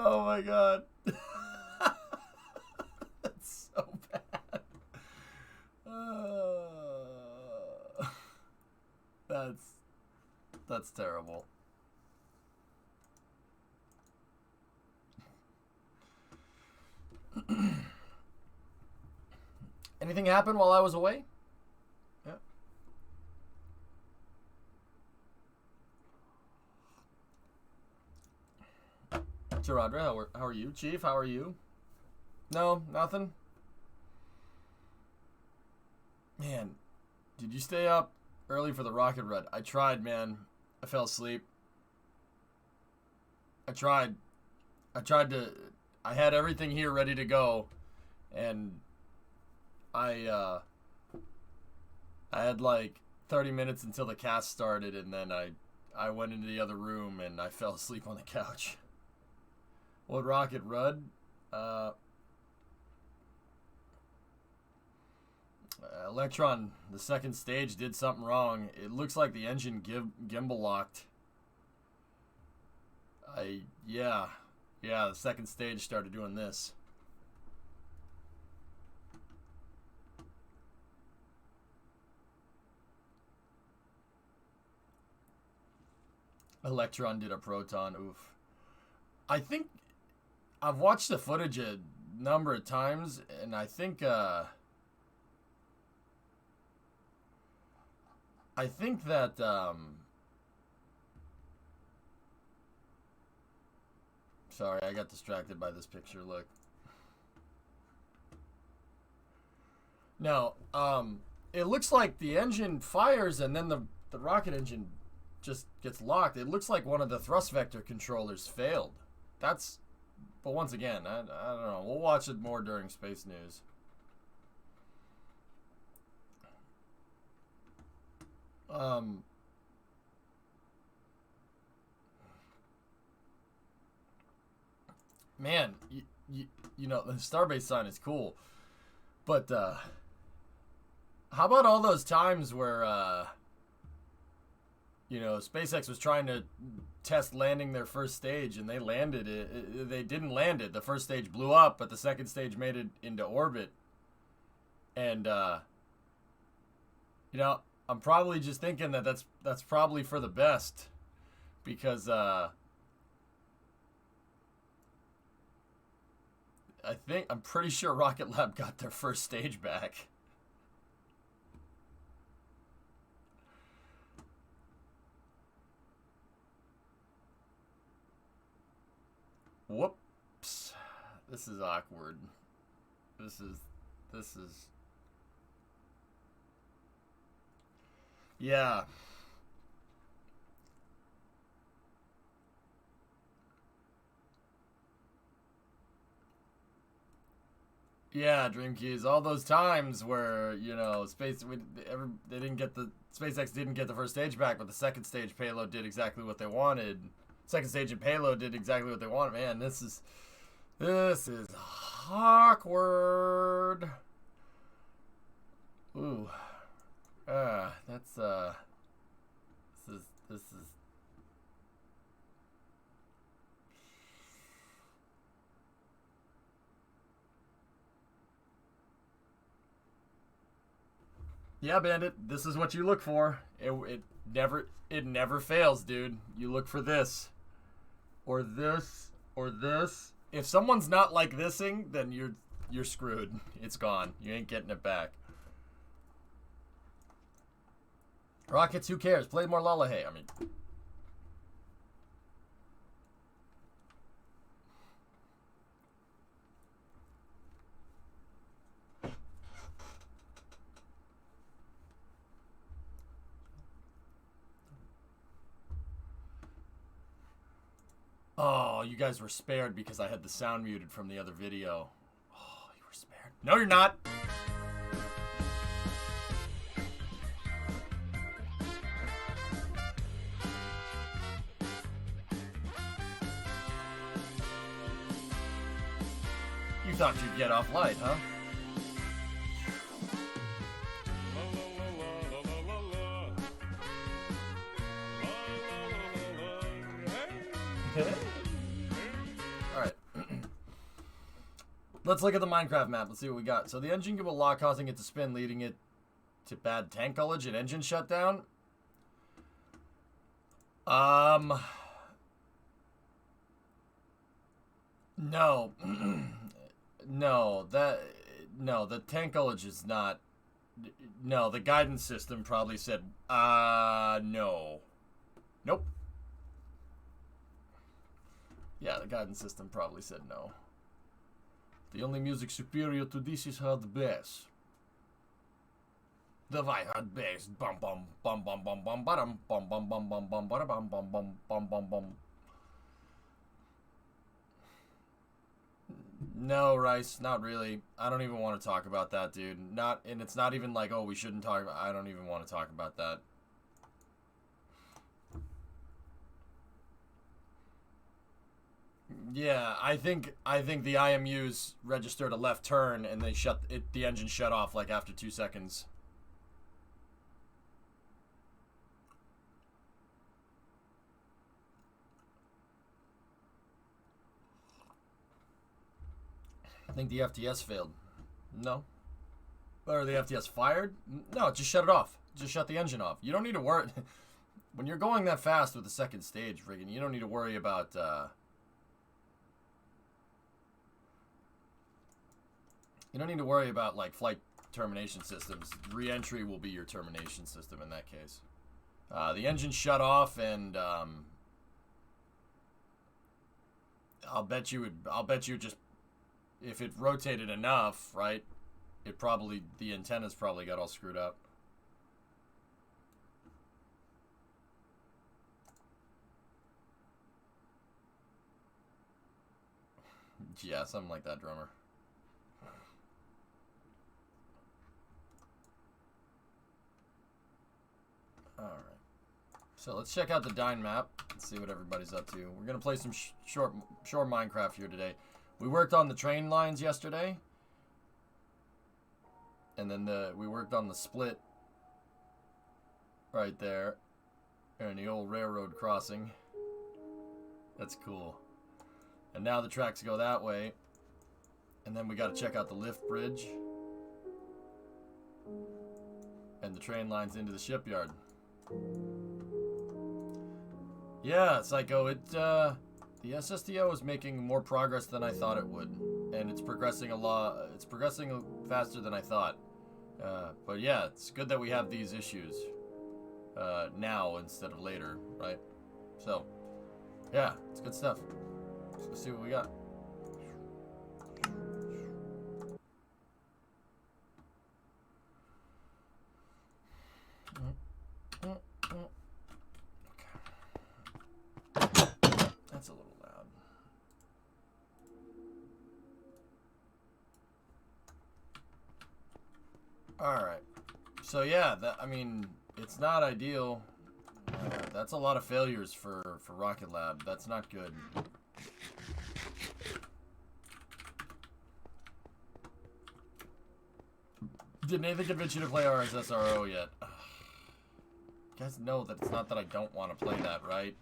Oh my god. That's so bad. That's terrible. Anything happened while I was away? Yeah. Charadra, how are you? Chief, how are you? No, nothing? Man, did you stay up early for the rocket run? I tried, man. I fell asleep. I tried to... I had everything here ready to go, and I had like 30 minutes until the cast started, and then I went into the other room and I fell asleep on the couch. What rocket rud? Electron, the second stage did something wrong. It looks like the engine gimbal locked. Yeah, the second stage started doing this. Electron did a proton. Oof. I think I've watched the footage a number of times, and I think that sorry, I got distracted by this picture. Look. No, it looks like the engine fires and then the rocket engine just gets locked. It looks like one of the thrust vector controllers failed. But once again, I don't know. We'll watch it more during Space News. Man, you know, the Starbase sign is cool, but how about all those times where you know, SpaceX was trying to test landing their first stage, and they landed it. They didn't land it. The first stage blew up, but the second stage made it into orbit. And you know, I'm probably just thinking that that's probably for the best, because I'm pretty sure Rocket Lab got their first stage back. Whoops. This is awkward. This is yeah. Yeah, Dream Keys. All those times where, you know, SpaceX didn't get the first stage back, but the second stage payload did exactly what they wanted. Second stage and payload did exactly what they wanted. Man, this is awkward. Ooh. That's this is Yeah, Bandit, this is what you look for. It never fails, dude. You look for this. Or this, or this. If someone's not like thising, then you're screwed. It's gone. You ain't getting it back. Rockets, who cares? Play more Lalahay. I mean, oh, you guys were spared because I had the sound muted from the other video. Oh, you were spared. No, you're not. You thought you'd get off light, huh? Alright. Let's look at the Minecraft map. Let's see what we got. So the engine will lock, causing it to spin, leading it to bad tank ullage and engine shutdown. No. No, the tank ullage is not. No, the guidance system probably said, no. Nope. Yeah, the guidance system probably said no. The only music superior to this is hard bass. The hard bass. Bum bum bum bum bum bum bum bum bum bum bum bum bum bum bum bum bum bum. No, Rice, not really. I don't even want to talk about that, dude. And it's not even like, oh, we shouldn't talk about. I don't even want to talk about that. Yeah, I think the IMUs registered a left turn and they shut it. The engine shut off like after 2 seconds. I think the FTS failed. No. Or the FTS fired? No, just shut it off. Just shut the engine off. You don't need to worry. When you're going that fast with the second stage, friggin', you don't need to worry about, you don't need to worry about, like, flight termination systems. Re-entry will be your termination system in that case. The engine shut off, and, I'll bet you just, if it rotated enough, right, the antennas probably got all screwed up. Yeah, something like that, drummer. Alright. So let's check out the Dyn map and see what everybody's up to. We're going to play some short Minecraft here today. We worked on the train lines yesterday. And then we worked on the split right there. And the old railroad crossing. That's cool. And now the tracks go that way. And then we got to check out the lift bridge. And the train lines into the shipyard. Yeah, Psycho, the SSTO is making more progress than I thought it would. And it's progressing it's progressing faster than I thought. But yeah, it's good that we have these issues now instead of later, right? So, yeah, it's good stuff. Let's see what we got. That's a little loud. Alright. So yeah, I mean, it's not ideal. That's a lot of failures for Rocket Lab. That's not good. Did Nathan convince you to play RSSRO yet? You guys know that it's not that I don't want to play that, right?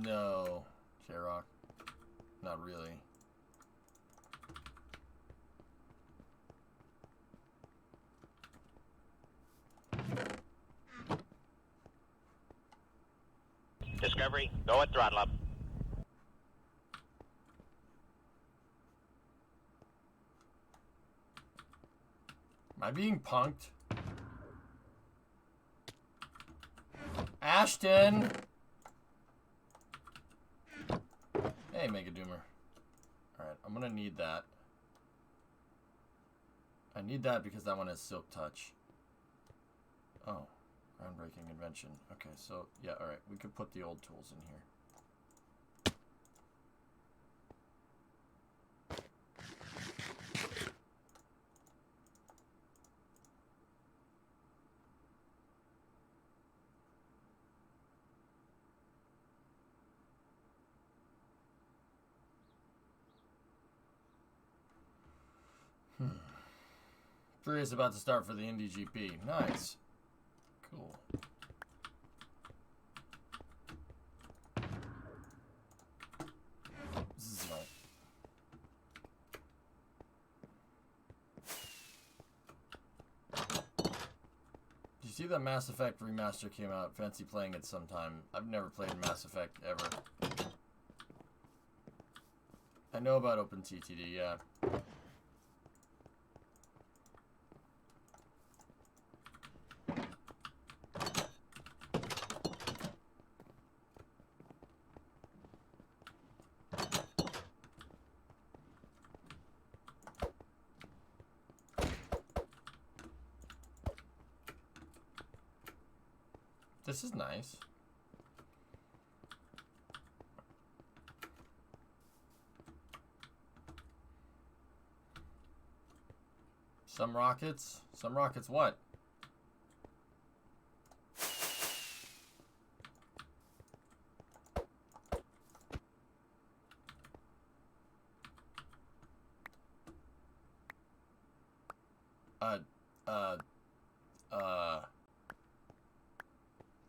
No, J-Rock. Not really. Discovery, go at throttle up. Am I being punked? Ashton! Hey, Mega Doomer. Alright, I'm gonna need that. I need that because that one has Silk Touch. Oh. Groundbreaking invention. Okay, so, yeah, alright. We could put the old tools in here. Race about to start for the Indy GP. Nice. Cool. Did you see that Mass Effect remaster came out? Fancy playing it sometime. I've never played Mass Effect ever. I know about OpenTTD, yeah. This is nice. Some rockets? Some rockets what?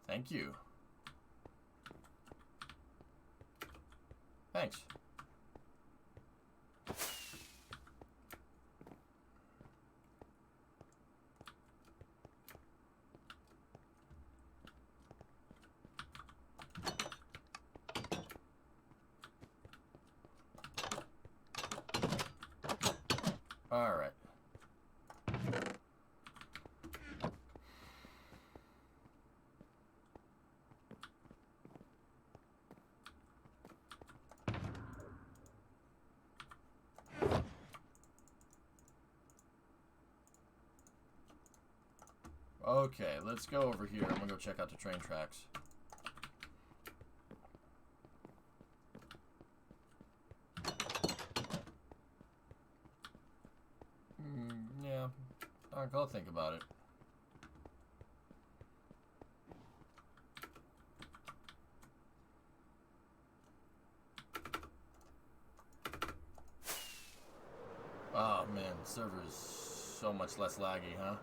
Thank you. Thanks. All right. Okay, let's go over here. I'm gonna go check out the train tracks. Yeah, I'll think about it. Oh man, the server is so much less laggy, huh?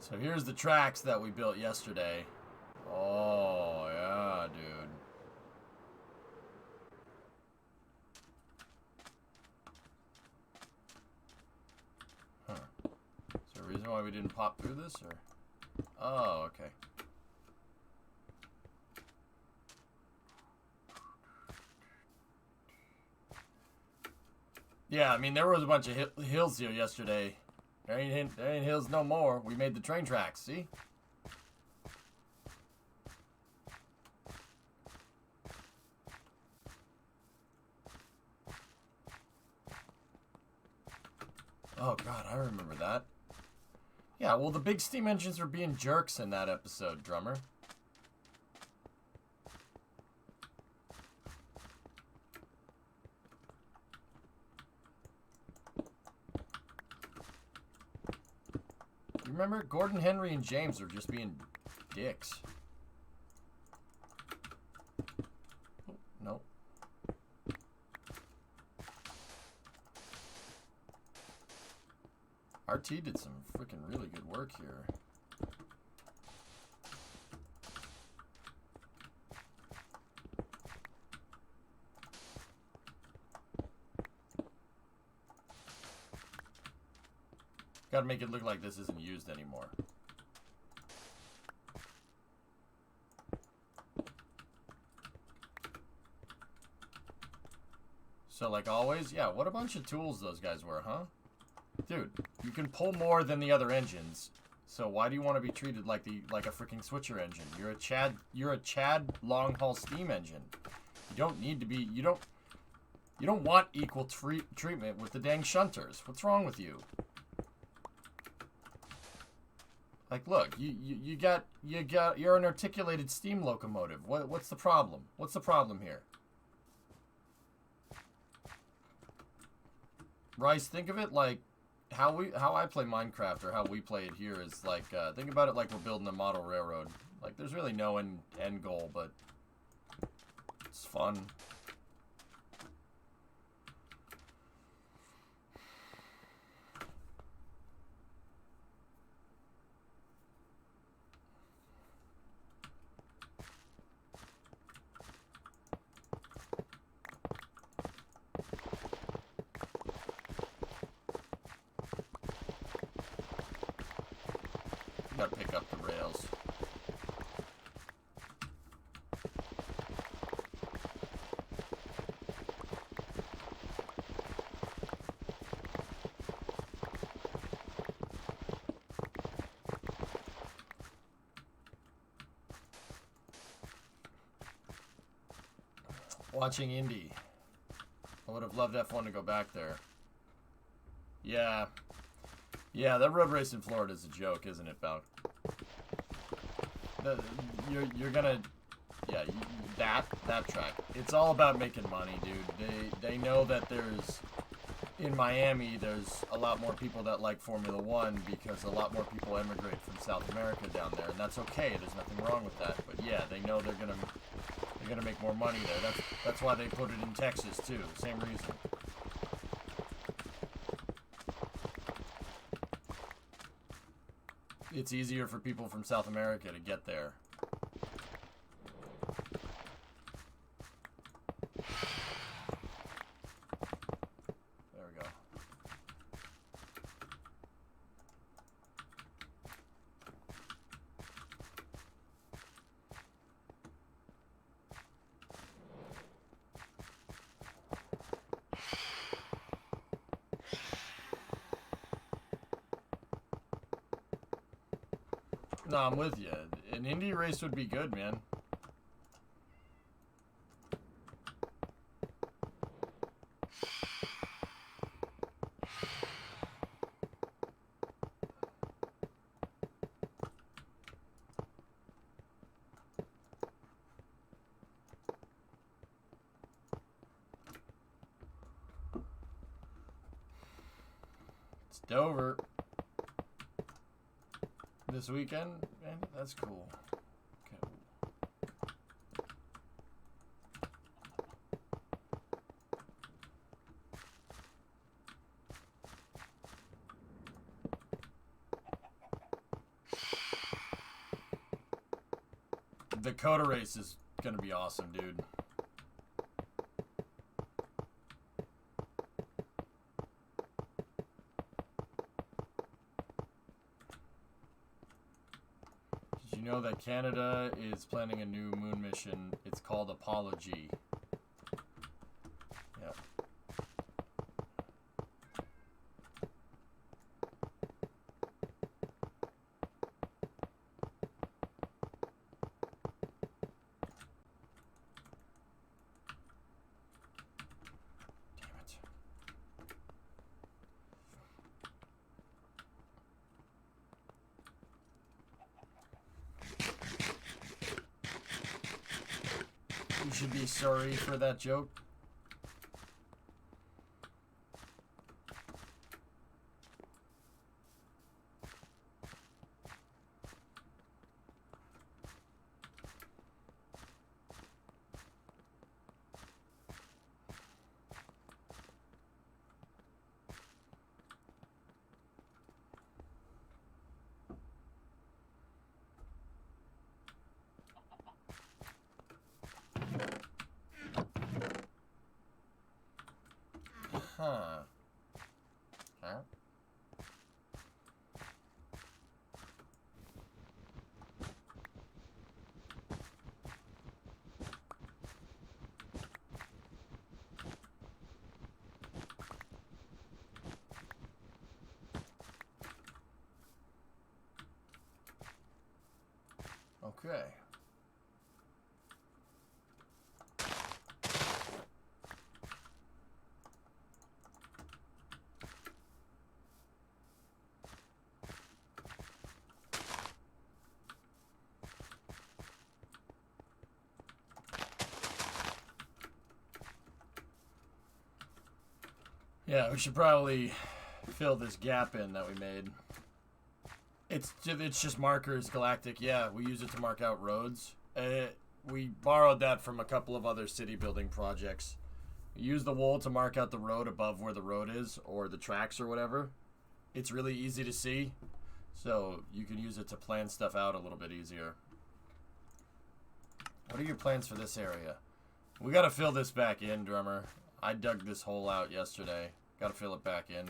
So here's the tracks that we built yesterday. Oh, yeah, dude. Huh. Is there a reason why we didn't pop through this, or? Oh, okay. Yeah, I mean, there was a bunch of hills here yesterday. There ain't hills no more. We made the train tracks, see? Oh, God, I remember that. Yeah, well, the big steam engines were being jerks in that episode, Drummer. You remember? Gordon, Henry, and James were just being dicks. Oh, no. RT did some freaking really good work here. Gotta make it look like this isn't used anymore. So like always, yeah, what a bunch of tools those guys were, huh? Dude, you can pull more than the other engines. So why do you want to be treated like a freaking switcher engine? You're a Chad long haul steam engine. You don't need to be you don't want equal treatment with the dang shunters. What's wrong with you? Like, look, you're an articulated steam locomotive. What's the problem? What's the problem here? Rice, think of it like how I play Minecraft, or how we play it here, is like, think about it like we're building a model railroad. Like, there's really no end goal, but it's fun. Gotta pick up the rails. Watching Indy. I would have loved F1 to go back there. Yeah. Yeah, that road race in Florida is a joke, isn't it, Balk? You're gonna... Yeah, that track. It's all about making money, dude. They know that there's... In Miami, there's a lot more people that like Formula One because a lot more people emigrate from South America down there, and that's okay. There's nothing wrong with that. But yeah, they know they're gonna make more money there. That's why they put it in Texas too. Same reason. It's easier for people from South America to get there. There we go. No, I'm with you. An Indy race would be good, man. It's Dover. This weekend? Man, that's cool. Okay. The Dakota race is gonna be awesome, dude. Did you know that Canada is planning a new moon mission? It's called Apollo G. Yep. Damn it. You should be sorry for that joke. Huh. Huh? Okay. Yeah, we should probably fill this gap in that we made. It's just markers, Galactic. Yeah, we use it to mark out roads. We borrowed that from a couple of other city building projects. We use the wool to mark out the road above where the road is, or the tracks or whatever. It's really easy to see, so you can use it to plan stuff out a little bit easier. What are your plans for this area? We gotta fill this back in, Drummer. I dug this hole out yesterday. Gotta fill it back in.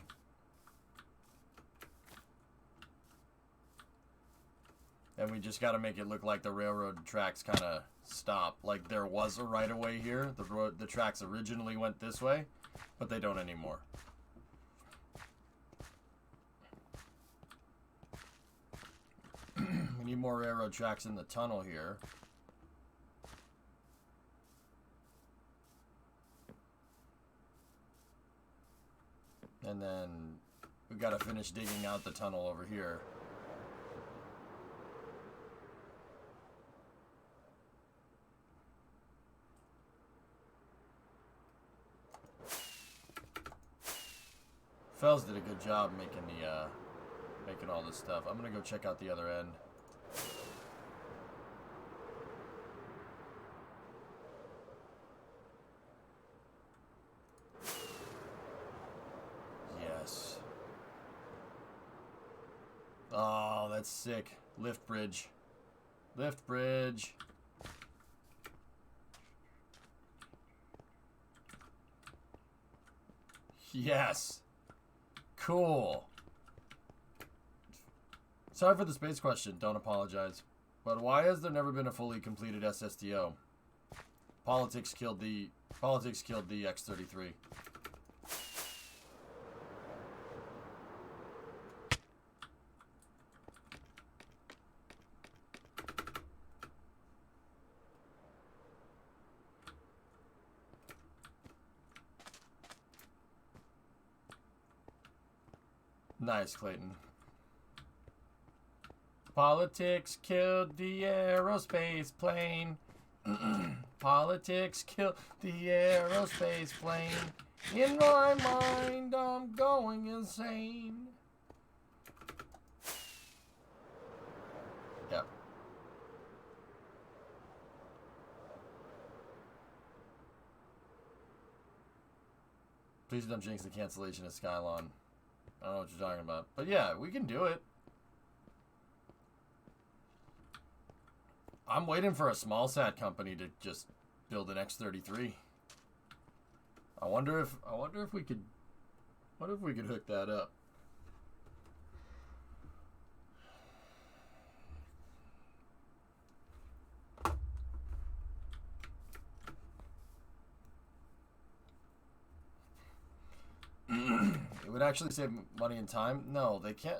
And we just gotta make it look like the railroad tracks kind of stop. Like there was a right-of-way here. The tracks originally went this way, but they don't anymore. We need more railroad tracks in the tunnel here. And then we gotta finish digging out the tunnel over here. Fells did a good job making making all this stuff. I'm gonna go check out the other end. Yes. Oh, that's sick. Lift bridge. Lift bridge. Yes. Cool. Sorry for the space question. Don't apologize. But why has there never been a fully completed SSTO? Politics killed the X-33. Nice, Clayton. Politics killed the aerospace plane. Politics killed the aerospace plane. In my mind, I'm going insane. Yep. Please don't jinx the cancellation of Skylon. I don't know what you're talking about. But yeah, we can do it. I'm waiting for a small sat company to just build an X-33. I wonder if we could hook that up. It would actually save money and time. No, they can't.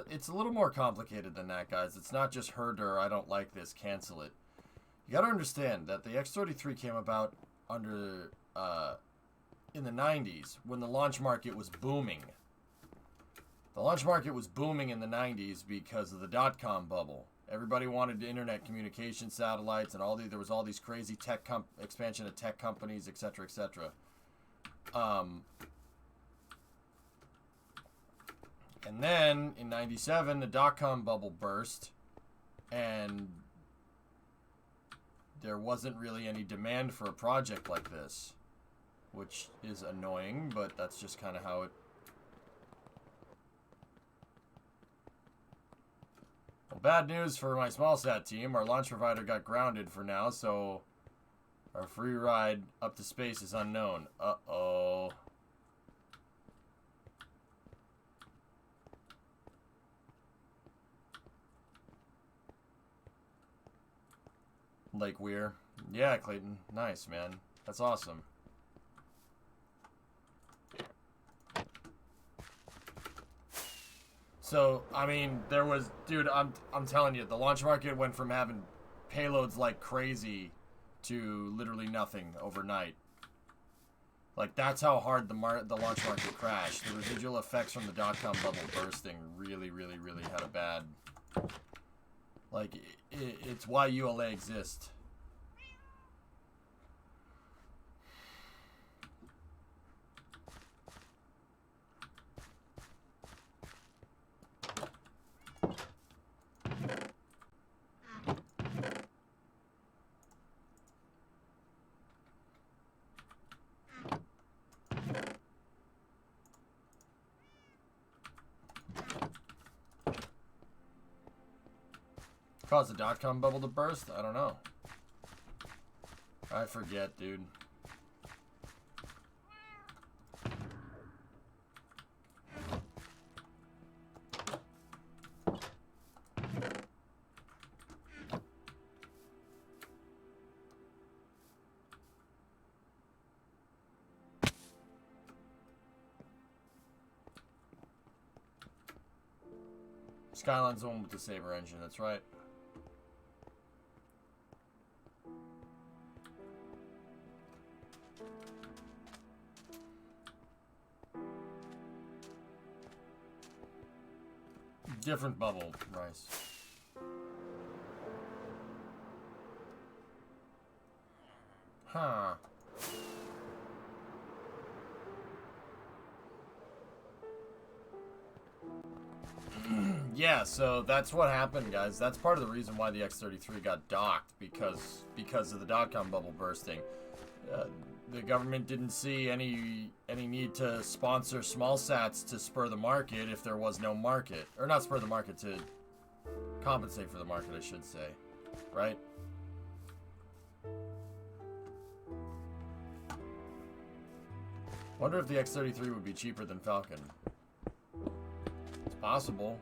It's a little more complicated than that, guys. It's not just herder, I don't like this, cancel it. You gotta understand that the X-33 came about under, in the 90s, when the launch market was booming. The launch market was booming in the 90s because of the dot-com bubble. Everybody wanted internet communication satellites, and there was all these crazy expansion of tech companies, etc., etc. And then, in 97, the dot-com bubble burst, and there wasn't really any demand for a project like this, which is annoying, but that's just kind of how it... Well, bad news for my smallsat team. Our launch provider got grounded for now, so our free ride up to space is unknown. Uh-oh. Lake Weir. Yeah, Clayton. Nice, man. That's awesome. So, I mean, there was... Dude, I'm telling you, the launch market went from having payloads like crazy to literally nothing overnight. Like, that's how hard the launch market crashed. The residual effects from the dot-com bubble bursting really, really, really had a bad... Like, it's why ULA exists. Caused the dot-com bubble to burst? I don't know. I forget, dude. Skyline's the one with the Saber engine, that's right. Different bubble, Rice. Huh. Yeah, so that's what happened, guys. That's part of the reason why the X-33 got docked, because of the dot-com bubble bursting. The government didn't see any need to sponsor small sats to spur the market if there was no market. Or not spur the market, to compensate for the market, I should say. Right? Wonder if the X-33 would be cheaper than Falcon. It's possible.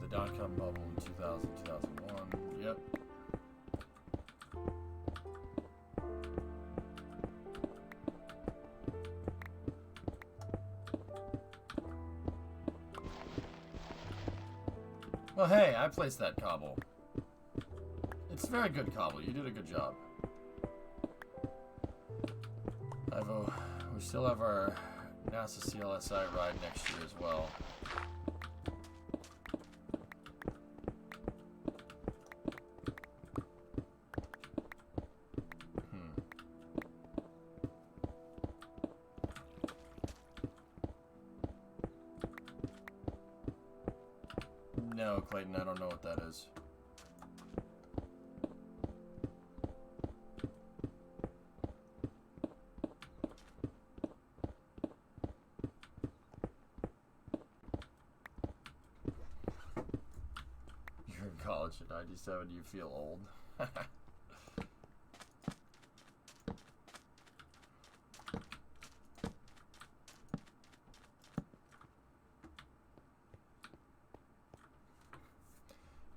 Dot-com bubble in 2000, 2001. Yep. Well, hey, I placed that cobble. It's a very good cobble. You did a good job. We still have our NASA CLSI ride next year as well. No, Clayton, I don't know what that is. You're in college at 97, you feel old.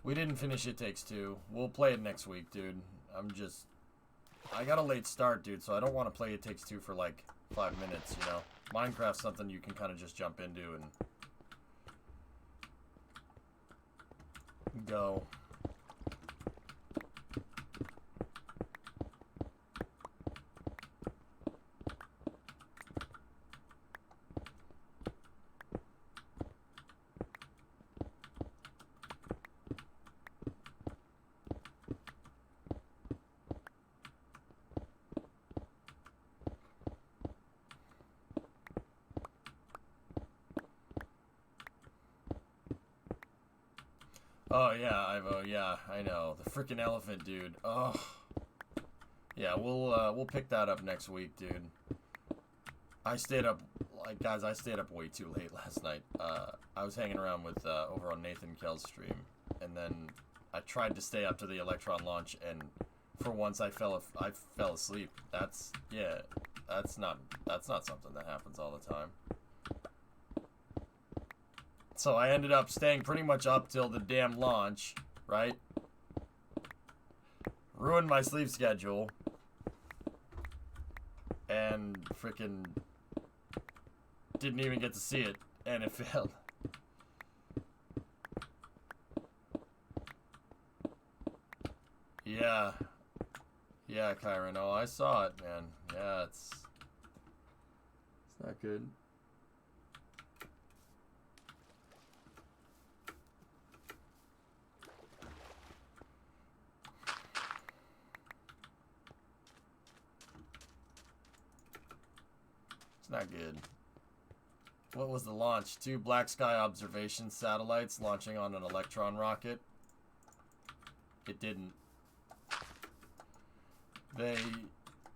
We didn't finish It Takes Two. We'll play it next week, dude. I got a late start, dude, so I don't want to play It Takes Two for like 5 minutes, you know? Minecraft's something you can kind of just jump into and go. Oh yeah, Ivo, yeah, I know. The freaking elephant, dude. Oh. Yeah, we'll pick that up next week, dude. I stayed up, like, guys, I stayed up way too late last night. I was hanging around with, over on Nathan Kell's stream, and then I tried to stay up to the Electron launch, and for once I fell asleep. That's not something that happens all the time. So I ended up staying pretty much up till the damn launch, right? Ruined my sleep schedule. And freaking didn't even get to see it. And it failed. Yeah. Yeah, Kyron. Oh, I saw it, man. Yeah, it's not good. It's not good. What was the launch? 2 Black Sky observation satellites launching on an Electron rocket. It didn't. The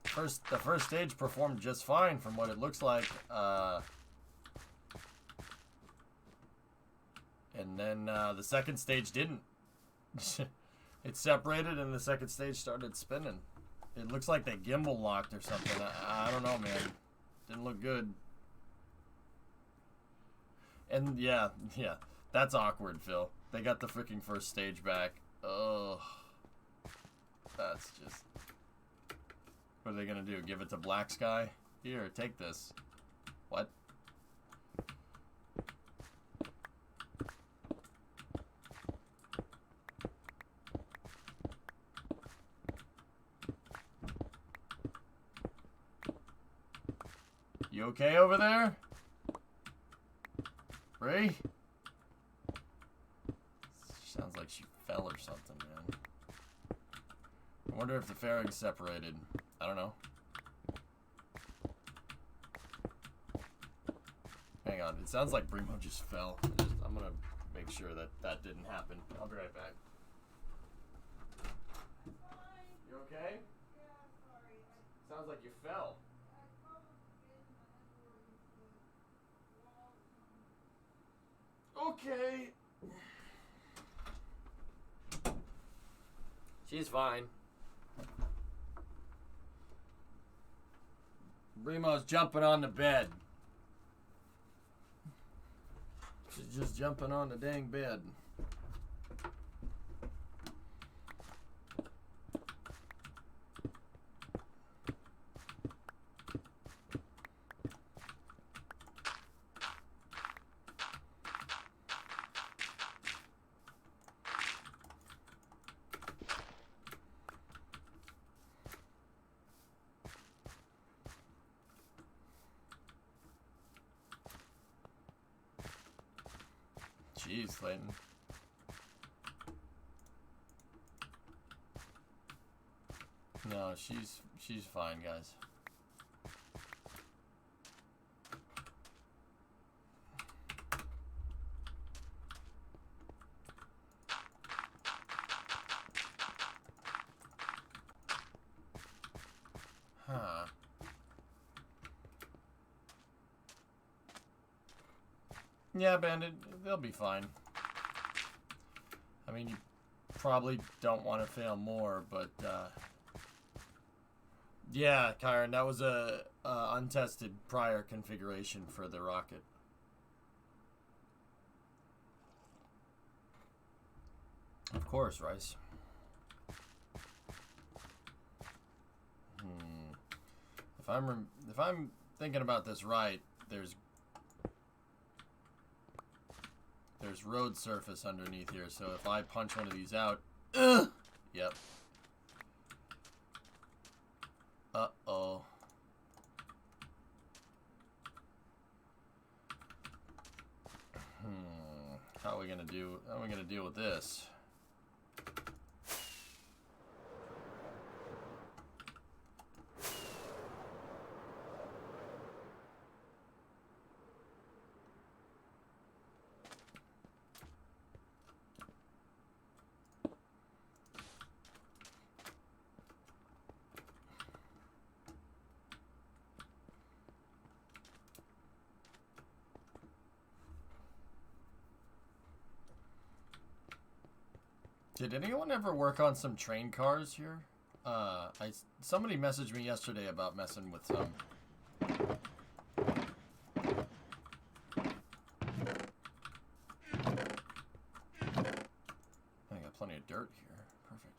first stage performed just fine from what it looks like. And then the second stage didn't. It separated and the second stage started spinning. It looks like they gimbal locked or something. I don't know, man. Didn't look good. And yeah, that's awkward, Phil. They got the freaking first stage back. Ugh. That's just... What are they gonna do? Give it to Black Sky? Here, take this. What? You okay over there? Ray? Sounds like she fell or something, man. I wonder if the fairing's separated. I don't know. Hang on. It sounds like Brimo just fell. I'm gonna make sure that that didn't happen. I'll be right back. You okay? Yeah, sorry. Sounds like you fell. Okay. She's fine. Brimo's jumping on the bed. She's just jumping on the dang bed. Jeez, Clayton. No, she's fine, guys. Huh. Yeah, Bandit, they'll be fine. I mean, you probably don't want to fail more, but, yeah, Kyron, that was a untested prior configuration for the rocket. Of course, Rice. If I'm thinking about this right, there's road surface underneath here, so if I punch one of these out, yep. Uh-oh. How are we gonna deal with this? Did anyone ever work on some train cars here? Somebody messaged me yesterday about messing with some. I got plenty of dirt here. Perfect.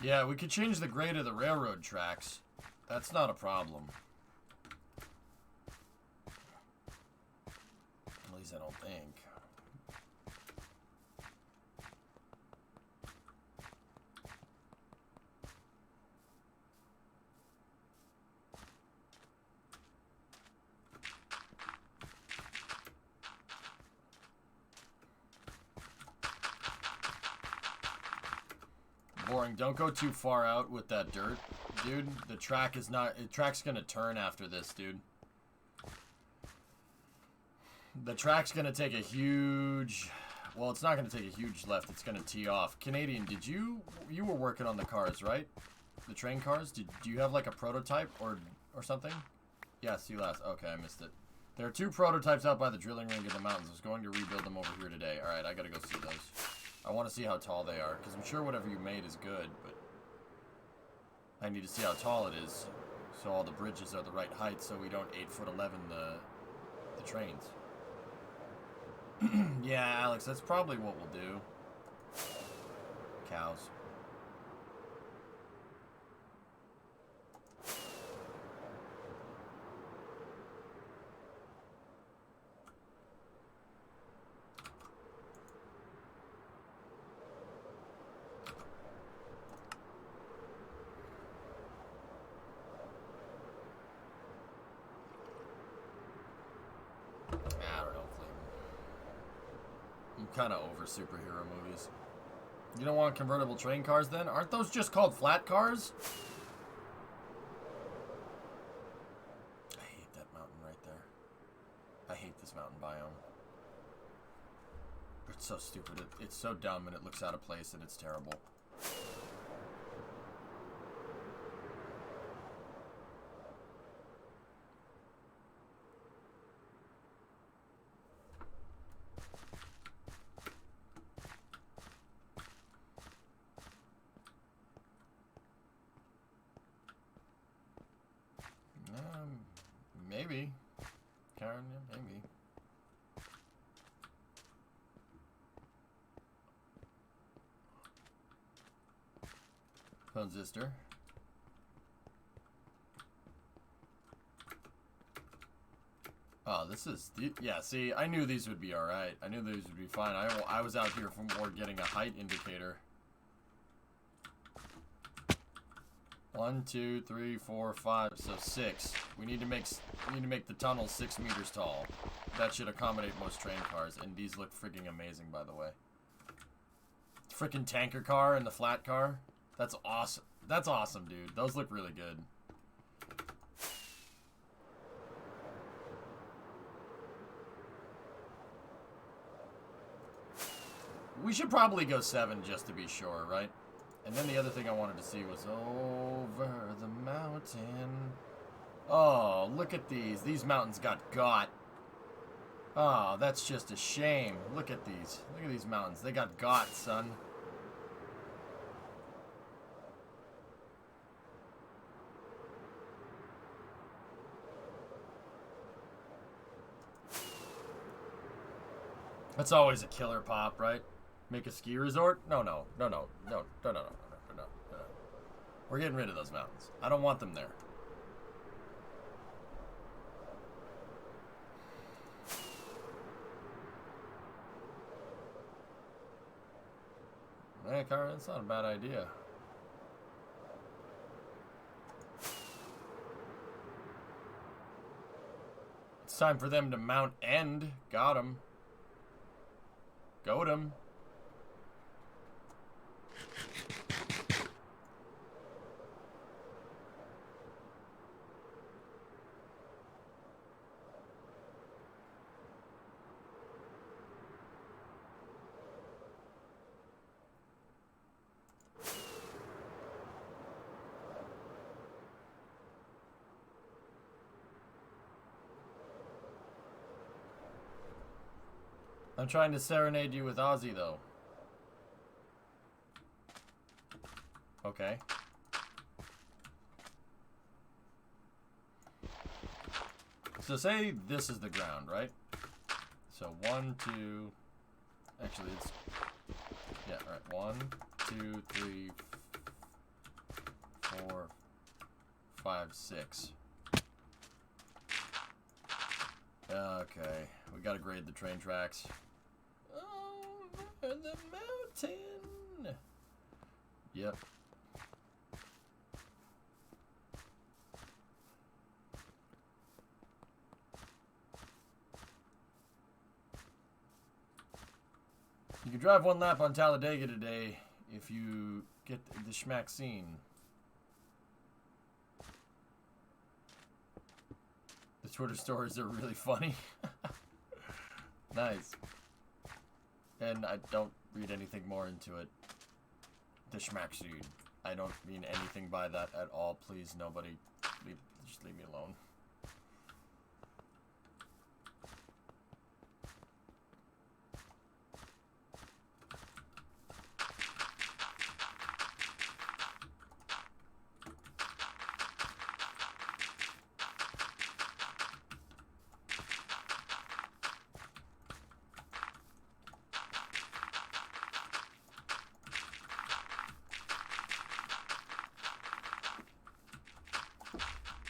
Yeah, we could change the grade of the railroad tracks. That's not a problem. At least I don't think. boring. Don't go too far out with that dirt, dude. The track is not... The track's gonna turn after this, dude. The track's gonna take a huge... Well, it's not gonna take a huge left. It's gonna tee off. Canadian, did you... You were working on the cars, right? The train cars? Do you have, like, a prototype or something? Yeah, see last. Okay, I missed it. There are 2 prototypes out by the drilling ring in the mountains. I was going to rebuild them over here today. Alright, I gotta go see those. I want to see how tall they are, because I'm sure whatever you made is good, but I need to see how tall it is, so all the bridges are the right height, so we don't 8'11" the trains. Yeah, Alex, that's probably what we'll do. Cows. Kind of over superhero movies. You don't want convertible train cars then? Aren't those just called flat cars? I hate that mountain right there. I hate this mountain biome. It's so stupid. It's so dumb and it looks out of place and it's terrible. Maybe. Karen, yeah, maybe. Transistor. Oh, this is... Yeah, see, I knew these would be alright. I knew these would be fine. I was out here for more getting a height indicator. 1, 2, 3, 4, 5, so 6. We need to make the tunnel 6 meters tall. That should accommodate most train cars, and these look freaking amazing, by the way. Freaking tanker car and the flat car. That's awesome. That's awesome, dude. Those look really good. We should probably go 7 just to be sure, right? And then the other thing I wanted to see was over the mountain. Oh, look at these. These mountains got. Oh, that's just a shame. Look at these. Look at these mountains. They got, son. That's always a killer pop, right? Make a ski resort? No. We're getting rid of those mountains. I don't want them there. Hey, Cara, that's not a bad idea. It's time for them to mount end. Got him. Goat him. I'm trying to serenade you with Ozzy, though. Okay. So say this is the ground, right? So 1, 2... Actually, it's... Yeah, alright. 1, 2, 3, 4, 5, 6. Okay. We gotta grade the train tracks. Over the mountain! Yep. You can drive 1 lap on Talladega today if you get the schmack scene. The Twitter stories are really funny. Nice. And I don't read anything more into it. The schmack scene. I don't mean anything by that at all. Please, nobody. Just leave me alone.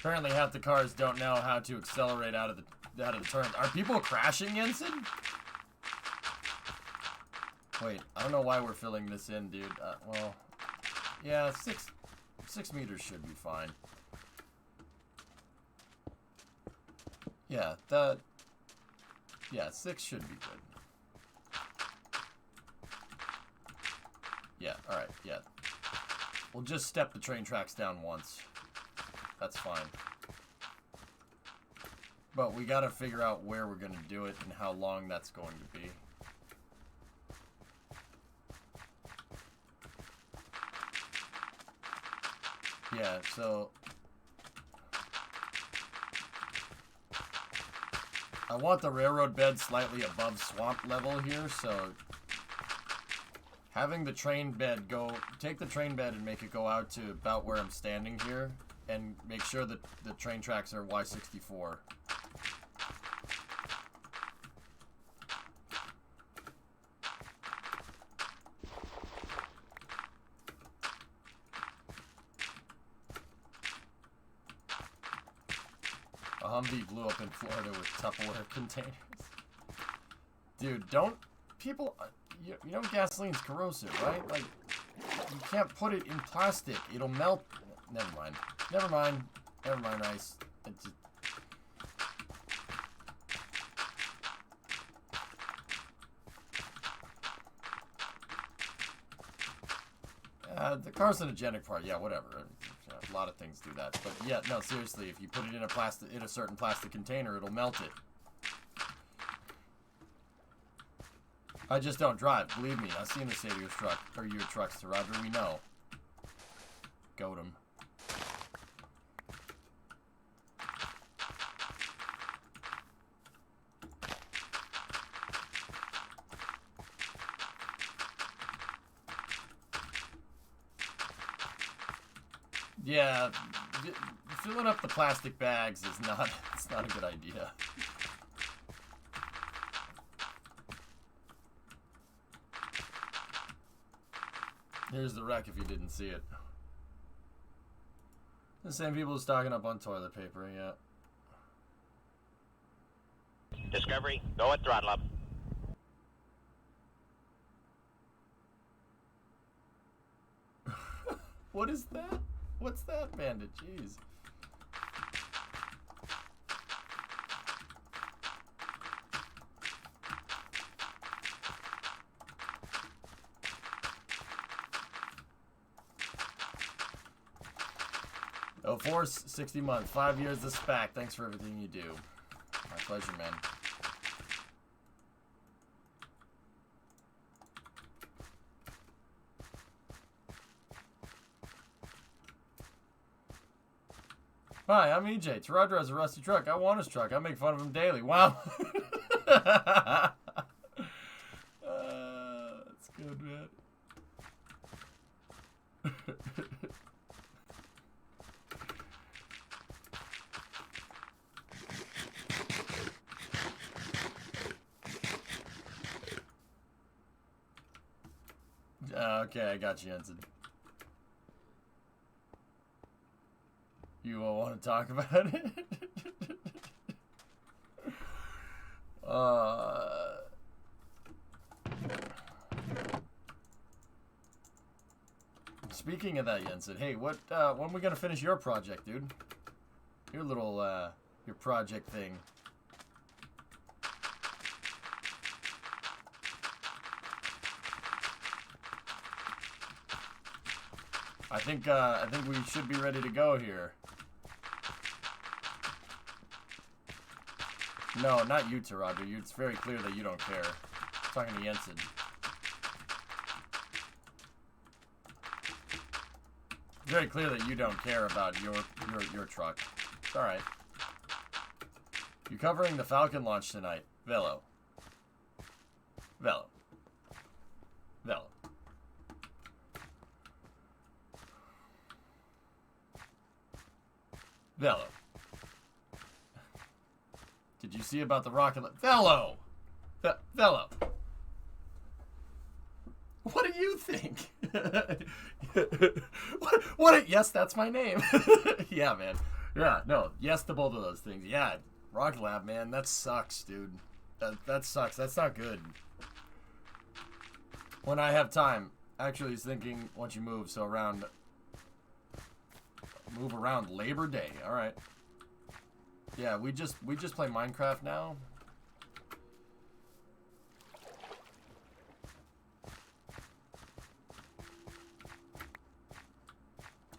Apparently half the cars don't know how to accelerate out of the turn. Are people crashing, Jensen? Wait, I don't know why we're filling this in, dude. Well, yeah, six meters should be fine. Yeah, yeah, 6 should be good. Yeah, alright, yeah. We'll just step the train tracks down once. That's fine. But we gotta figure out where we're gonna do it and how long that's going to be. Yeah, so I want the railroad bed slightly above swamp level here, so having the train bed take the train bed and make it go out to about where I'm standing here. And make sure that the train tracks are Y64. A Humvee blew up in Florida with Tupperware containers. Dude, don't people... You know gasoline's corrosive, right? Like, you can't put it in plastic. It'll melt... Never mind. Never mind. Never mind, Rice. The carcinogenic part, yeah, whatever. A lot of things do that. But yeah, no, seriously, if you put it in a certain plastic container, it'll melt it. I just don't drive. Believe me, I've seen the state of your truck, or your trucks, Roger. We know. Goat 'em. Yeah, filling up the plastic bags is not, it's not a good idea. Here's the wreck if you didn't see it. The same people stocking up on toilet paper, yeah. Discovery, go at throttle up. What is that? What's that, Bandit? Jeez. Oh, Force, 60 months, 5 years the SPAC. Thanks for everything you do. My pleasure, man. Hi, I'm EJ. Taradra has a rusty truck. I want his truck. I make fun of him daily. Wow. That's good, man. Okay, I got you, Jensen. You all want to talk about it? Speaking of that, Jensen, hey, when are we gonna finish your project, dude? Your little, your project thing. I think we should be ready to go here. No, not you, Taraja. It's very clear that you don't care. I'm talking to Jensen. It's very clear that you don't care about your truck. It's all right. You're covering the Falcon launch tonight, Velo. Velo. Velo. Velo. Did you see about the rocket? Velo! Velo! What do you think? what? Yes, that's my name. Yeah, man. Yeah, no. Yes to both of those things. Yeah, Rocket Lab, man. That sucks, dude. That sucks. That's not good. When I have time, actually, he's thinking once you move, so move around Labor Day. All right. Yeah, we just play Minecraft now.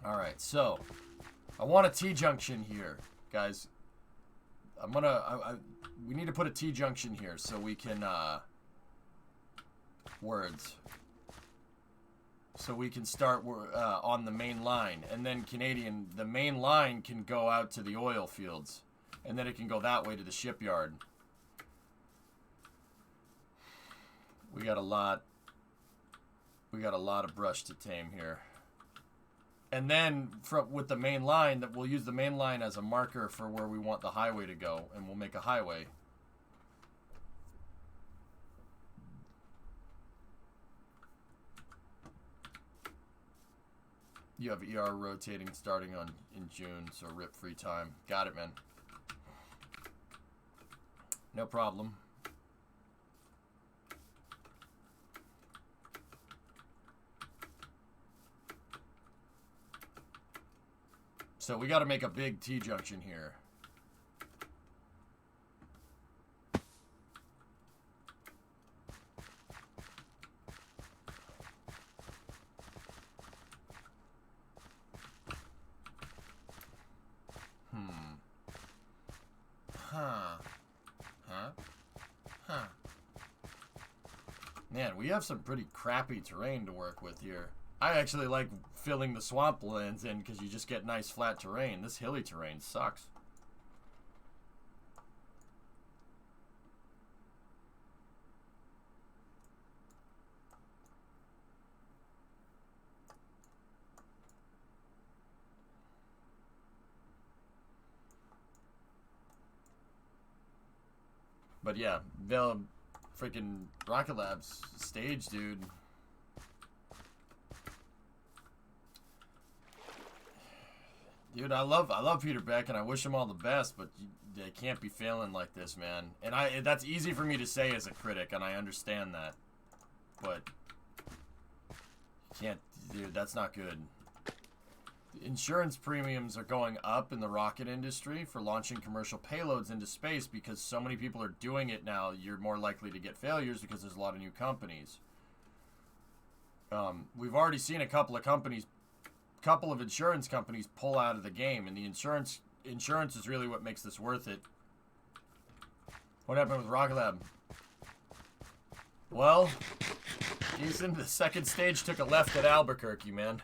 All right, so I want a T-junction here, guys. We need to put a T-junction here so we can words. So we can start on the main line, and then the main line can go out to the oil fields, and then it can go that way to the shipyard. We got a lot of brush to tame here. And then with the main line, we'll use the main line as a marker for where we want the highway to go, and we'll make a highway. You have ER rotating starting in June, so rip free time. Got it, man. No problem. So we got to make a big T-junction here. Man, we have some pretty crappy terrain to work with here. I actually like filling the swamplands in because you just get nice flat terrain. This hilly terrain sucks. But yeah, Bell freaking Rocket Lab's stage, dude. Dude, I love Peter Beck, and I wish him all the best, but they can't be failing like this, man. And that's easy for me to say as a critic, and I understand that. But can't, dude, that's not good. Insurance premiums are going up in the rocket industry for launching commercial payloads into space because so many people are doing it now. You're more likely to get failures because there's a lot of new companies. We've already seen a couple of insurance companies pull out of the game, and the insurance is really what makes this worth it. What happened with Rocket Lab? Well, Jason, the second stage took a left at Albuquerque, man.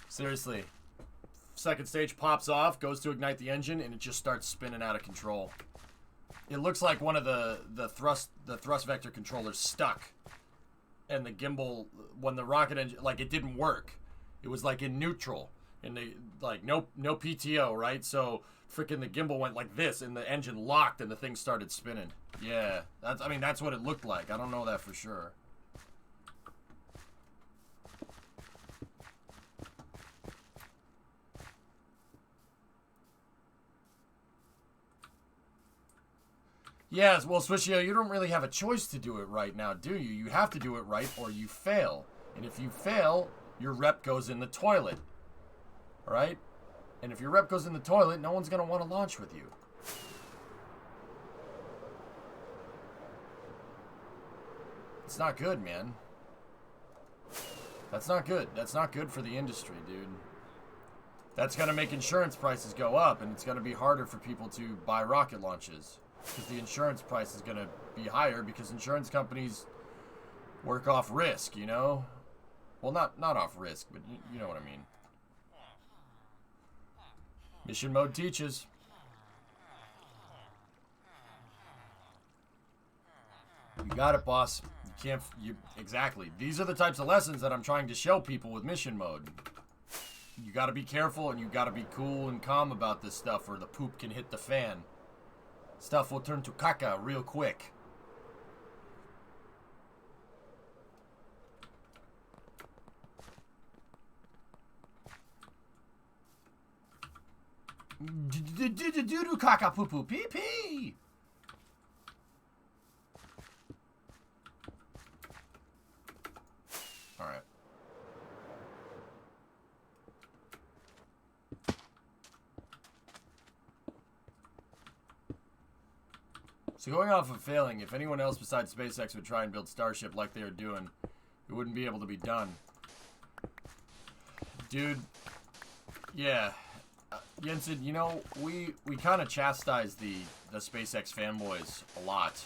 Seriously. Second stage pops off, goes to ignite the engine, and it just starts spinning out of control. It looks like one of the thrust vector controllers stuck. And the gimbal, when the rocket engine, like, it didn't work. It was like in neutral, and they like no PTO, right? So freaking the gimbal went like this, and the engine locked, and the thing started spinning. Yeah, that's what it looked like. I don't know that for sure. Yes, well, Swishio, you don't really have a choice to do it right now, do you? You have to do it right, or you fail. And if you fail, your rep goes in the toilet. Alright? And if your rep goes in the toilet, no one's going to want to launch with you. It's not good, man. That's not good. That's not good for the industry, dude. That's going to make insurance prices go up, and it's going to be harder for people to buy rocket launches. Because the insurance price is going to be higher because insurance companies work off risk, you know? Well, not off risk, but you know what I mean. Mission mode teaches. You got it, boss. Exactly. These are the types of lessons that I'm trying to show people with mission mode. You got to be careful, and you got to be cool and calm about this stuff, or the poop can hit the fan. Stuff will turn to caca real quick. Do caca poo poo pee pee. All right. So going off of failing, if anyone else besides SpaceX would try and build Starship like they are doing, it wouldn't be able to be done. Dude, yeah. Jensen, you know, we kind of chastise the SpaceX fanboys a lot.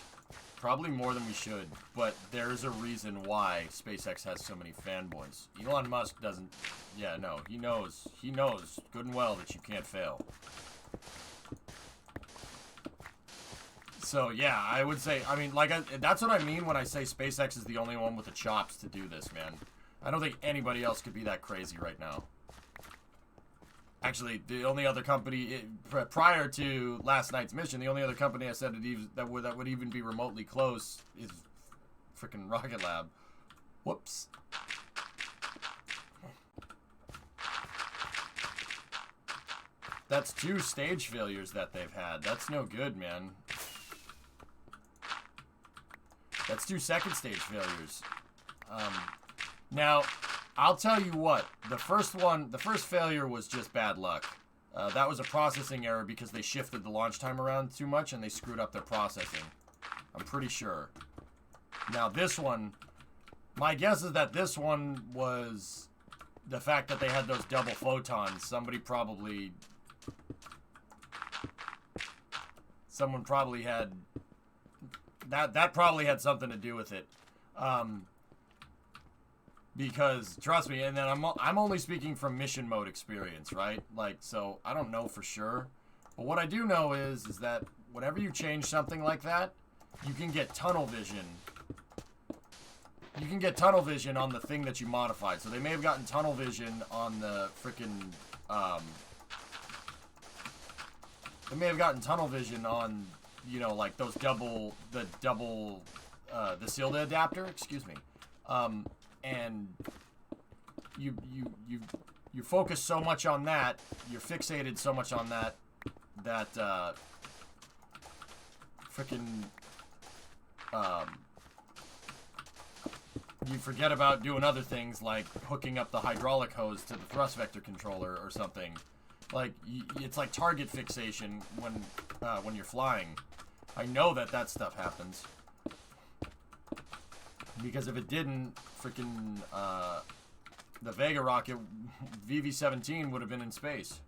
Probably more than we should, but there's a reason why SpaceX has so many fanboys. Elon Musk doesn't... Yeah, no, he knows good and well that you can't fail. So, yeah, I would say, I mean, like, that's what I mean when I say SpaceX is the only one with the chops to do this, man. I don't think anybody else could be that crazy right now. Actually, the only other company, prior to last night's mission, the only other company I said that would even be remotely close is freaking Rocket Lab. Whoops. That's 2 stage failures that they've had. That's no good, man. That's 2 second stage failures. Now, I'll tell you what. The first failure was just bad luck. That was a processing error because they shifted the launch time around too much and they screwed up their processing. I'm pretty sure. Now, this one, my guess is that this one was the fact that they had those double photons. Someone probably had... That probably had something to do with it. Because, trust me, and then I'm only speaking from mission mode experience, right? Like, so, I don't know for sure. But what I do know is that whenever you change something like that, you can get tunnel vision. You can get tunnel vision on the thing that you modified. So they may have gotten tunnel vision on the frickin', they may have gotten tunnel vision on, you know, like those the SILDA adapter, excuse me. And you focus so much on that, you're fixated so much on that frickin' you forget about doing other things like hooking up the hydraulic hose to the thrust vector controller or something. Like, it's like target fixation when you're flying. I know that stuff happens. Because if it didn't, freaking the Vega rocket, VV-17, would have been in space.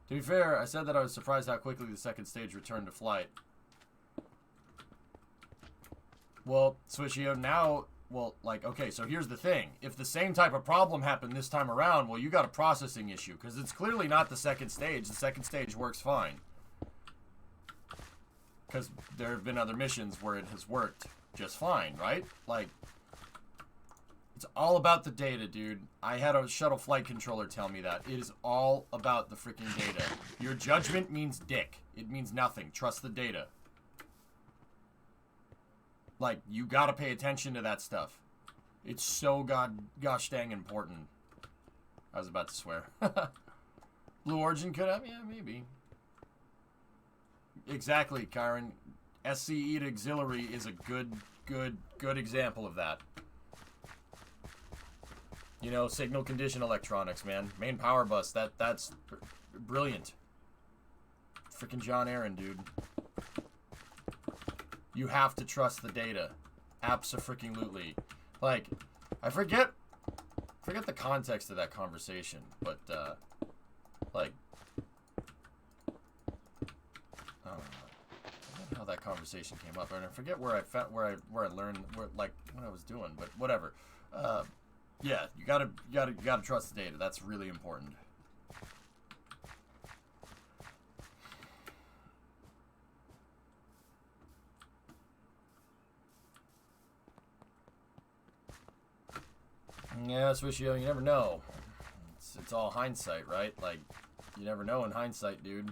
To be fair, I said that I was surprised how quickly the second stage returned to flight. Well, Swishio, now... Well, like, okay, so here's the thing. If the same type of problem happened this time around, well, you got a processing issue. Because it's clearly not the second stage. The second stage works fine. Because there have been other missions where it has worked just fine, right? Like, it's all about the data, dude. I had a shuttle flight controller tell me that. It is all about the freaking data. Your judgment means dick. It means nothing. Trust the data. Like, you gotta pay attention to that stuff. It's so gosh dang important. I was about to swear. Blue Origin could have? Yeah, maybe. Exactly, Kyron. SCE to auxiliary is a good example of that. You know, signal condition electronics, man. Main power bus, that's brilliant. Freaking John Aaron, dude. You have to trust the data. Abso-freaking-lutely. Like, I forget forget the context of that conversation, but like, I forget how that conversation came up, and I forget where I found where I learned like what I was doing, but whatever. Yeah, you gotta trust the data. That's really important. Yeah, Swishio, you never know. It's all hindsight, right? Like, you never know in hindsight, dude.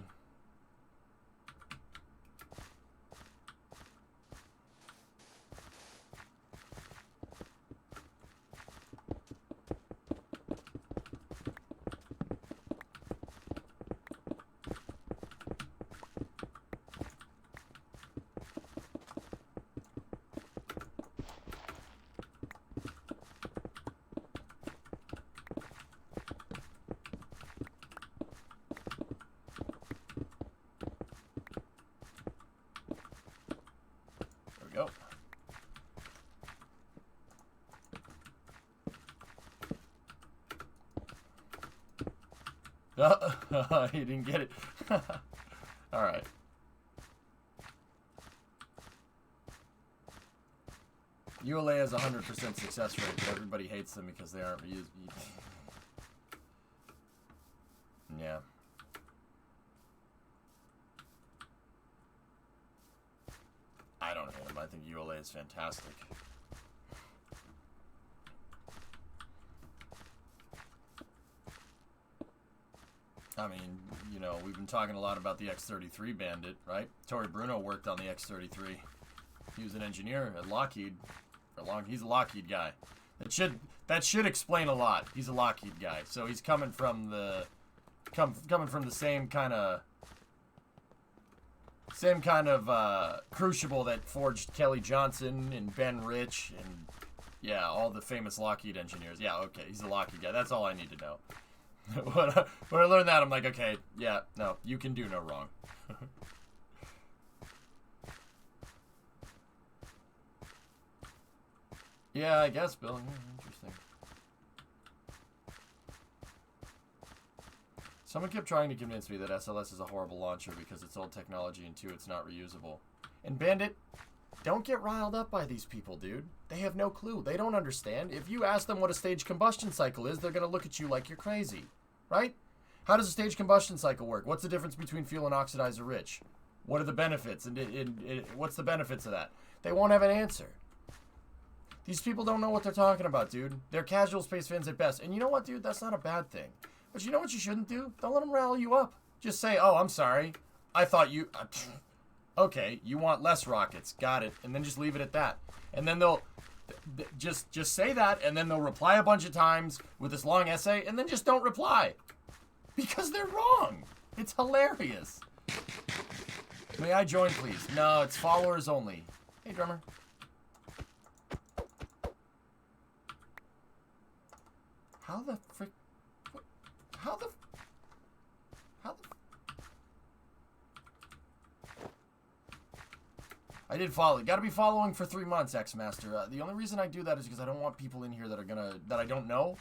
He didn't get it. Alright. ULA has 100% success rate, but everybody hates them because they aren't used. Yeah. I don't hate them. I think ULA is fantastic. I mean, you know, we've been talking a lot about the X-33 Bandit, right? Tori Bruno worked on the X-33. He was an engineer at Lockheed for long. He's a Lockheed guy. That should explain a lot. He's a Lockheed guy, so he's coming from the same kind of crucible that forged Kelly Johnson and Ben Rich and yeah, all the famous Lockheed engineers. Yeah, okay, he's a Lockheed guy. That's all I need to know. When I learned that, I'm like, okay, yeah, no, you can do no wrong. Yeah, I guess, Bill. Yeah, interesting. Someone kept trying to convince me that SLS is a horrible launcher because it's old technology and two, it's not reusable. And Bandit, don't get riled up by these people, dude. They have no clue. They don't understand. If you ask them what a staged combustion cycle is, they're going to look at you like you're crazy. Right? How does a staged combustion cycle work? What's the difference between fuel and oxidizer rich? What are the benefits? And what's the benefits of that? They won't have an answer. These people don't know what they're talking about, dude. They're casual space fans at best. And you know what, dude? That's not a bad thing. But you know what you shouldn't do? Don't let them rally you up. Just say, oh, I'm sorry. I thought you... okay, you want less rockets. Got it. And then just leave it at that. And then they'll... Just say that, and then they'll reply a bunch of times with this long essay, and then just don't reply. Because they're wrong. It's hilarious. May I join, please? No, it's followers only. Hey, drummer. How the frick... How the... I did follow. Gotta be following for 3 months, X-Master. The only reason I do that is because I don't want people in here that are that I don't know.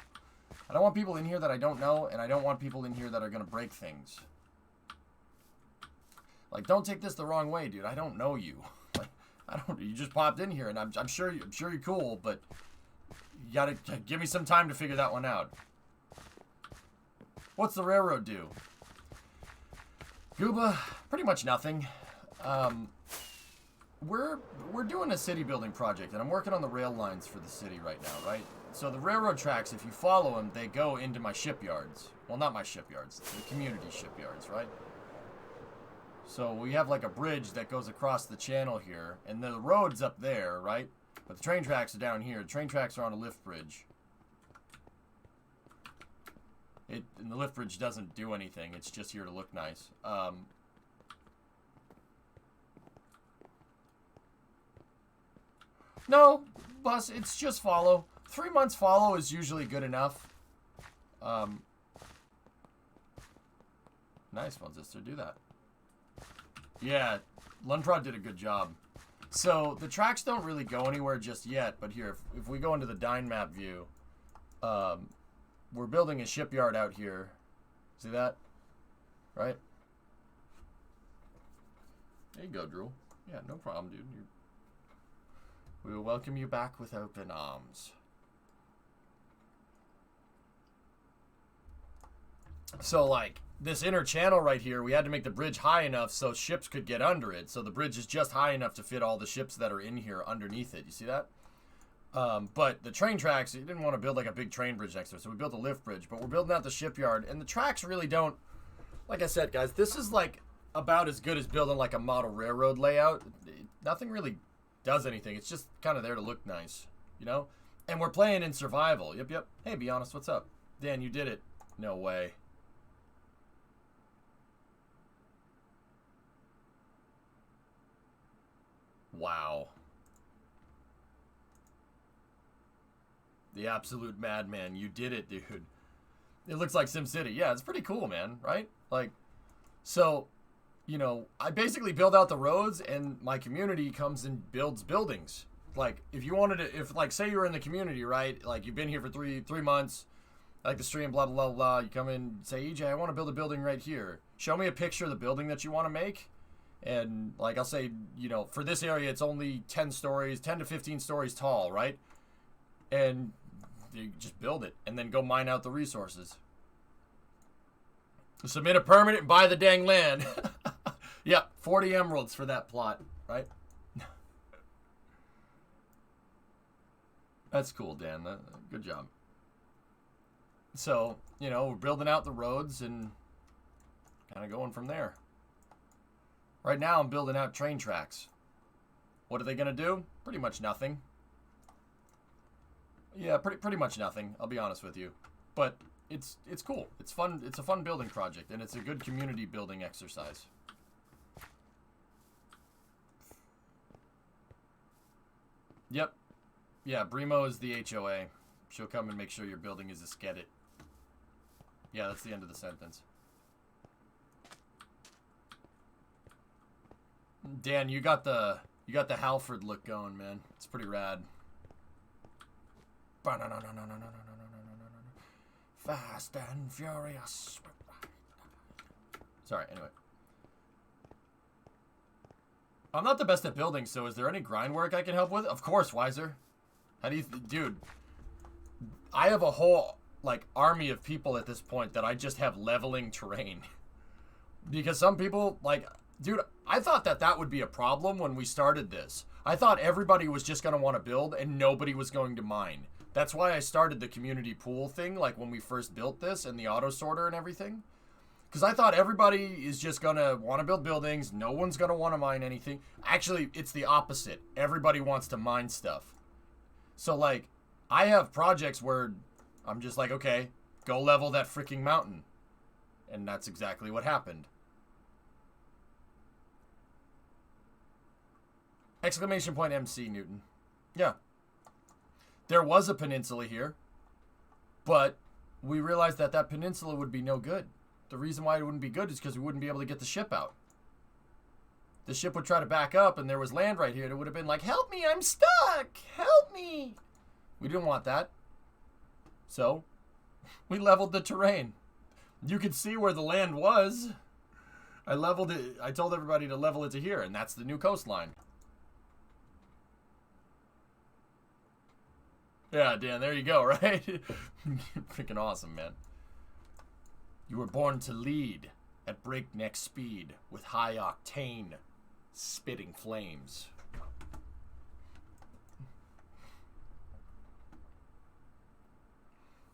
I don't want people in here that I don't know, and I don't want people in here that are gonna break things. Like, don't take this the wrong way, dude. I don't know you. Like, you just popped in here, and I'm sure you're cool, but you gotta give me some time to figure that one out. What's the railroad do? Gooba, pretty much nothing. We're doing a city building project, and I'm working on the rail lines for the city right now, right? So the railroad tracks, if you follow them, they go into my shipyards. Well, not my shipyards, the community shipyards, right? So we have like a bridge that goes across the channel here, and the road's up there, right? But the train tracks are down here. The train tracks are on a lift bridge. And the lift bridge doesn't do anything. It's just here to look nice. No, Bus, it's just follow. 3 months follow is usually good enough. Nice, Sister, do that. Yeah, Lundprod did a good job. So, the tracks don't really go anywhere just yet, but here, if we go into the Dyn map view, we're building a shipyard out here. See that? Right? There you go, Drew. Yeah, no problem, dude. We will welcome you back with open arms. So, like, this inner channel right here, we had to make the bridge high enough so ships could get under it. So the bridge is just high enough to fit all the ships that are in here underneath it. You see that? But the train tracks, you didn't want to build like a big train bridge next to it, so we built a lift bridge. But we're building out the shipyard, and the tracks really don't, like I said, guys, this is like about as good as building like a model railroad layout. Nothing really does anything. It's just kind of there to look nice, you know? And we're playing in survival. Yep. Hey, be honest, what's up? Dan, you did it. No way. Wow. The absolute madman. You did it, dude. It looks like SimCity. Yeah, it's pretty cool, man, right? Like, so, you know, I basically build out the roads and my community comes and builds buildings. Like, if you wanted to, if, like, say you were in the community, right? Like, you've been here for three months, like the stream, blah, blah, blah, blah. You come in and say, EJ, I want to build a building right here. Show me a picture of the building that you want to make. And, like, I'll say, you know, for this area, it's only 10 to 15 stories tall, right? And you just build it and then go mine out the resources. Submit a permit and buy the dang land. Yep, 40 emeralds for that plot, right? That's cool, Dan. Good job. So, you know, we're building out the roads and kind of going from there. Right now, I'm building out train tracks. What are they going to do? Pretty much nothing. Yeah, pretty much nothing. I'll be honest with you. But it's cool. It's fun. It's a fun building project, and it's a good community building exercise. Yep. Yeah, Brimo is the HOA. She'll come and make sure your building is a skedit. Yeah, that's the end of the sentence. Dan, you got the Halford look going, man. It's pretty rad. Fast and furious. Sorry, anyway. I'm not the best at building, so is there any grind work I can help with? Of course, Wiser. How do you... Dude, I have a whole, like, army of people at this point that I just have leveling terrain. Because some people, like... Dude, I thought that would be a problem when we started this. I thought everybody was just going to want to build and nobody was going to mine. That's why I started the community pool thing, like when we first built this and the auto sorter and everything. Because I thought everybody is just going to want to build buildings. No one's going to want to mine anything. Actually, it's the opposite. Everybody wants to mine stuff. So, like, I have projects where I'm just like, okay, go level that freaking mountain. And that's exactly what happened. Exclamation point MC, Newton. Yeah. There was a peninsula here, but we realized that that peninsula would be no good. The reason why it wouldn't be good is because we wouldn't be able to get the ship out. The ship would try to back up, and there was land right here, and it would have been like, help me, I'm stuck! Help me! We didn't want that. So, we leveled the terrain. You could see where the land was. I leveled it. I told everybody to level it to here, and that's the new coastline. Yeah, Dan, there you go, right? Freaking awesome, man. You were born to lead at breakneck speed with high octane spitting flames.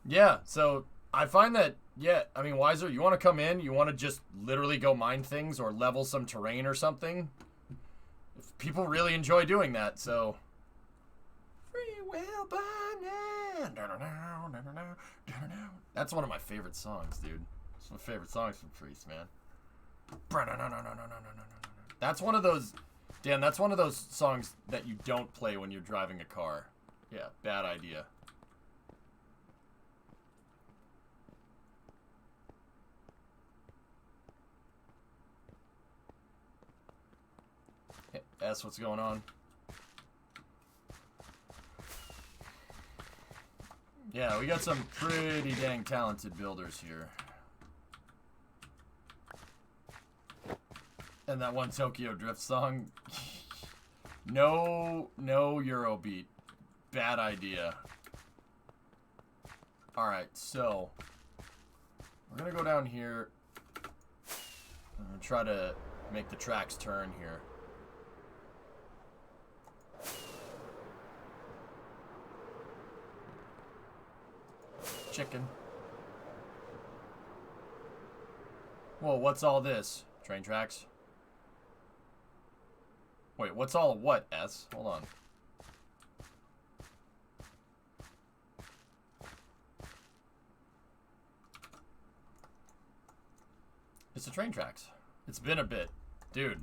Yeah, so I find that, yeah, I mean, Wiser, you want to come in, you want to just literally go mine things or level some terrain or something? If people really enjoy doing that, so... Free will burning. That's one of my favorite songs, dude. It's my favorite songs from Priest, man. That's one of those, Dan, that's one of those songs that you don't play when you're driving a car. Yeah, bad idea. Hey, S, what's going on? Yeah, we got some pretty dang talented builders here. And that one Tokyo Drift song. No Eurobeat. Bad idea. Alright, so we're gonna go down here. I'm gonna try to make the tracks turn here. Chicken. Whoa, what's all this? Train tracks? Wait, what's all what, S? Hold on. It's the train tracks. It's been a bit. Dude.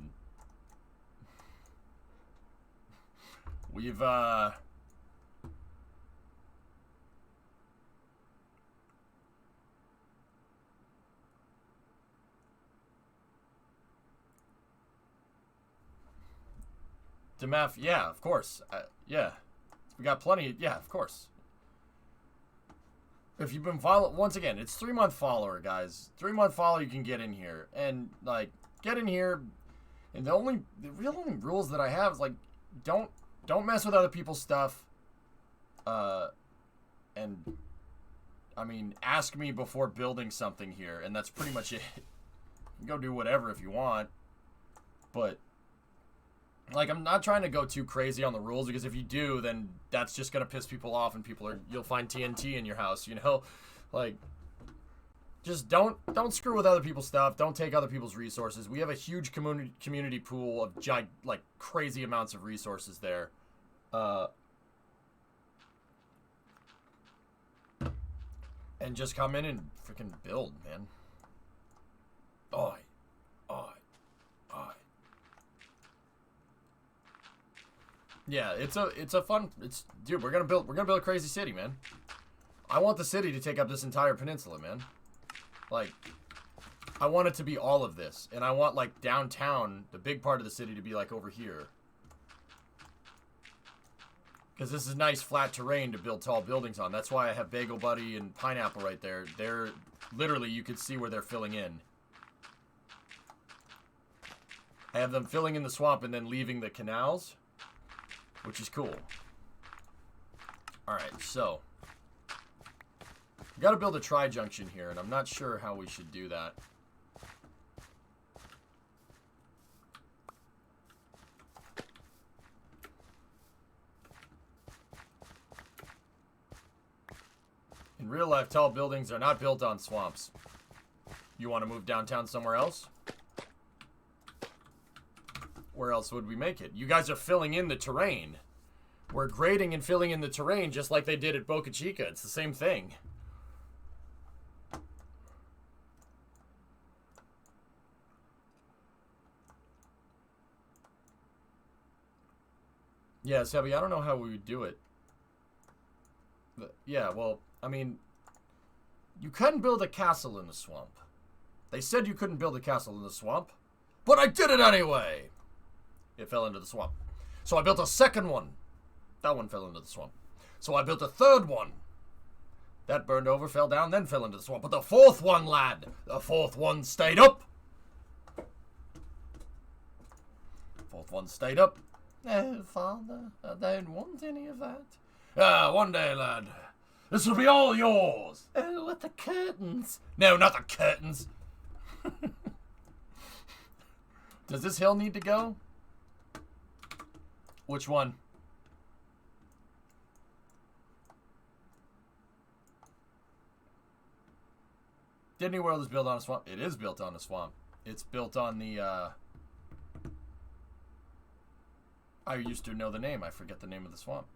We've, Demaf, yeah, of course. Yeah. We got plenty, yeah, of course. If you've been following, once again, it's 3-month follower, guys. 3-month follower, you can get in here. And, like, get in here. And the real only rules that I have is, like, don't mess with other people's stuff. And, I mean, ask me before building something here. And that's pretty much it. You can go do whatever if you want. But, like, I'm not trying to go too crazy on the rules, because if you do, then that's just gonna piss people off, and you'll find TNT in your house, you know? Like, just don't screw with other people's stuff. Don't take other people's resources. We have a huge community pool of like crazy amounts of resources there. And just come in and freaking build, man. Oi. Yeah, it's a fun, dude, we're gonna build a crazy city, man. I want the city to take up this entire peninsula, man. Like, I want it to be all of this, and I want, like, downtown, the big part of the city, to be like over here. Because this is nice flat terrain to build tall buildings on. That's why I have Bagel Buddy and Pineapple right there. They're literally, you could see where they're filling in. I have them filling in the swamp and then leaving the canals, which is cool. Alright, so we gotta build a tri-junction here, and I'm not sure how we should do that. In real life, tall buildings are not built on swamps. You want to move downtown somewhere else? Where else would we make it? You guys are filling in the terrain. We're grading and filling in the terrain just like they did at Boca Chica. It's the same thing. Yeah, Sebby, I don't know how we would do it. But, yeah, well, I mean, you couldn't build a castle in the swamp. They said you couldn't build a castle in the swamp, but I did it anyway. It fell into the swamp. So I built a second one. That one fell into the swamp. So I built a third one. That burned over, fell down, then fell into the swamp. But the fourth one, lad, the fourth one stayed up. Fourth one stayed up. No, Father, I don't want any of that. Ah, one day, lad, this will be all yours. Oh, with the curtains. No, not the curtains. Does this hill need to go? Which one? Disney World is built on a swamp. It is built on a swamp. It's built on the, I used to know the name. I forget the name of the swamp.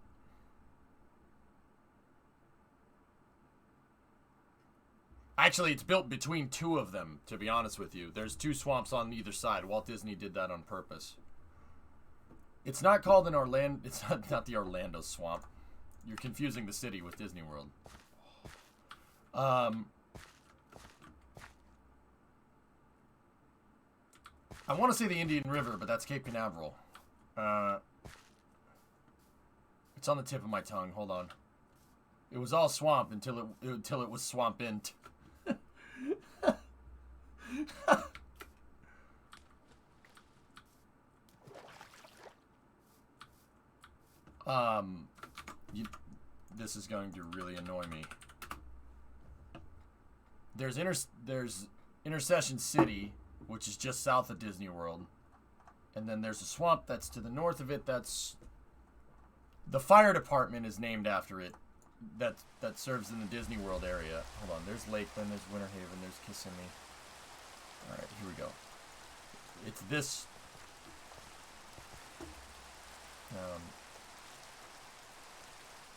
Actually, it's built between two of them, to be honest with you. There's two swamps on either side. Walt Disney did that on purpose. It's not called an Orlando... It's not the Orlando swamp. You're confusing the city with Disney World. I want to say the Indian River, but that's Cape Canaveral. It's on the tip of my tongue. Hold on. It was all swamp until it was swampant. This is going to really annoy me. There's Intercession City, which is just south of Disney World. And then there's a swamp that's to the north of it. That's the fire department is named after it. That serves in the Disney World area. Hold on, there's Lakeland, there's Winter Haven, there's Kissimmee. All right, here we go. It's this.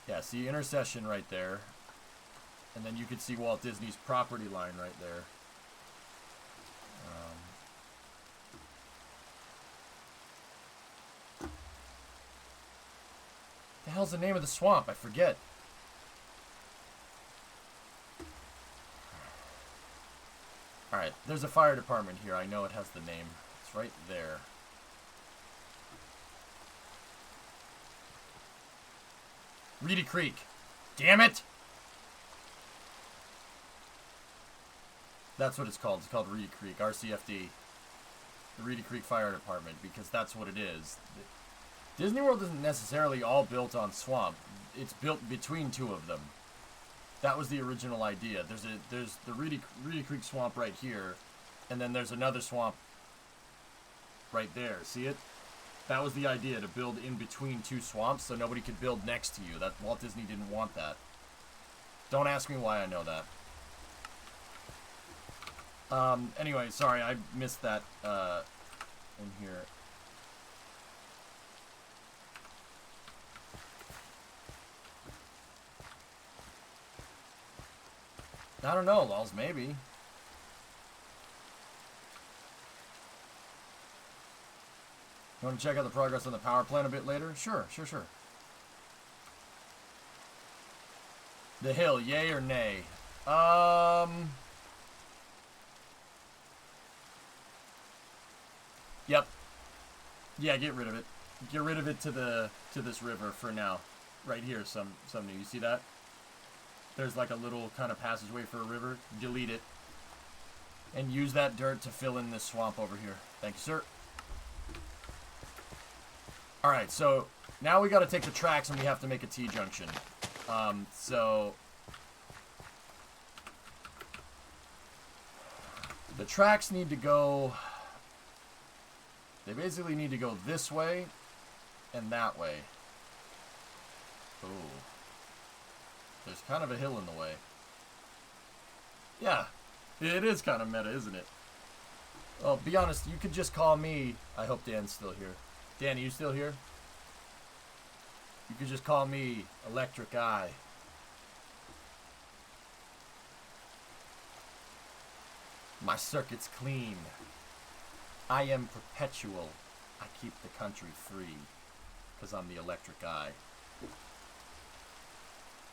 Yeah, see Intercession right there. And then you can see Walt Disney's property line right there. The hell's the name of the swamp? I forget. Alright, there's a fire department here. I know it has the name. It's right there. Reedy Creek. Damn it! That's what it's called. It's called Reedy Creek. RCFD. The Reedy Creek Fire Department, because that's what it is. Disney World isn't necessarily all built on swamp. It's built between two of them. That was the original idea. There's the Reedy Creek swamp right here, and then there's another swamp right there. See it? That was the idea, to build in between two swamps so nobody could build next to you. That Walt Disney didn't want that. Don't ask me why I know that. Anyway, sorry, I missed that in here. I don't know, Lulz, maybe. You want to check out the progress on the power plant a bit later? Sure. The hill, yay or nay? Yep. Yeah, get rid of it. Get rid of it to this river for now. Right here, some new. You see that? There's like a little kind of passageway for a river. Delete it. And use that dirt to fill in this swamp over here. Thank you, sir. Alright, so now we gotta take the tracks and we have to make a T-junction. So the tracks need to go... They basically need to go this way and that way. Ooh. There's kind of a hill in the way. Yeah, it is kind of meta, isn't it? Oh, be honest, you could just call me... I hope Dan's still here. Dan, are you still here? You could just call me Electric Eye. My circuit's clean. I am perpetual. I keep the country free. Because I'm the Electric Eye.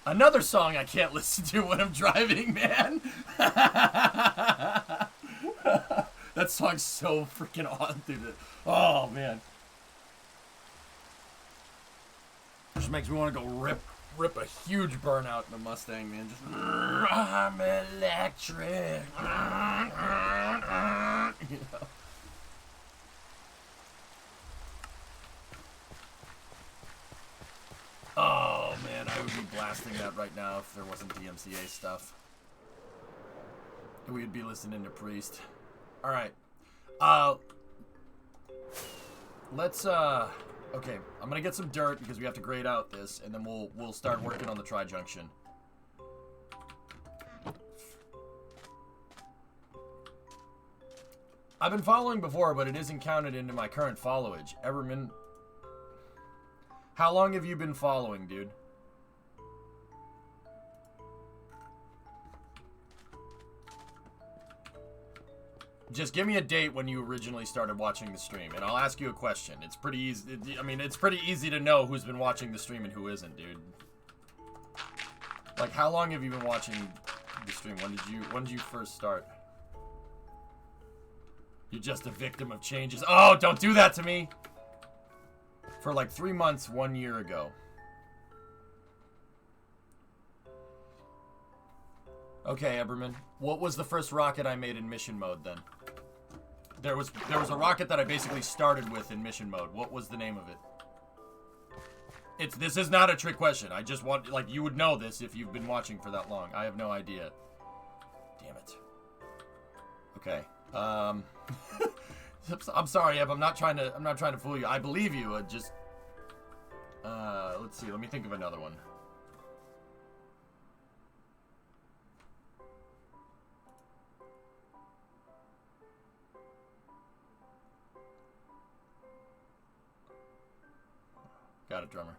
Another song I can't listen to when I'm driving, man. That song's so freaking on, dude. Oh, man. Just makes me want to go rip a huge burnout in a Mustang, man. Just, I'm electric. You know? Oh, man, I would be blasting that right now if there wasn't DMCA stuff. We'd be listening to Priest. Alright. Let's, okay, I'm gonna get some dirt because we have to grade out this, and then we'll start working on the tri-junction. I've been following before, but it isn't counted into my current followage. Everman... How long have you been following, dude? Just give me a date when you originally started watching the stream, and I'll ask you a question. It's pretty easy. I mean, it's pretty easy to know who's been watching the stream and who isn't, dude. Like, how long have you been watching the stream? When did you first start? You're just a victim of changes. Oh, don't do that to me! For like 3 months, 1 year ago. Okay, Eberman. What was the first rocket I made in mission mode then? There was a rocket that I basically started with in mission mode. What was the name of it? This is not a trick question. I just want, like, you would know this if you've been watching for that long. I have no idea. Damn it. Okay. I'm sorry, Eb. I'm not trying to fool you. I believe you. Let's see. Let me think of another one. Got it, drummer.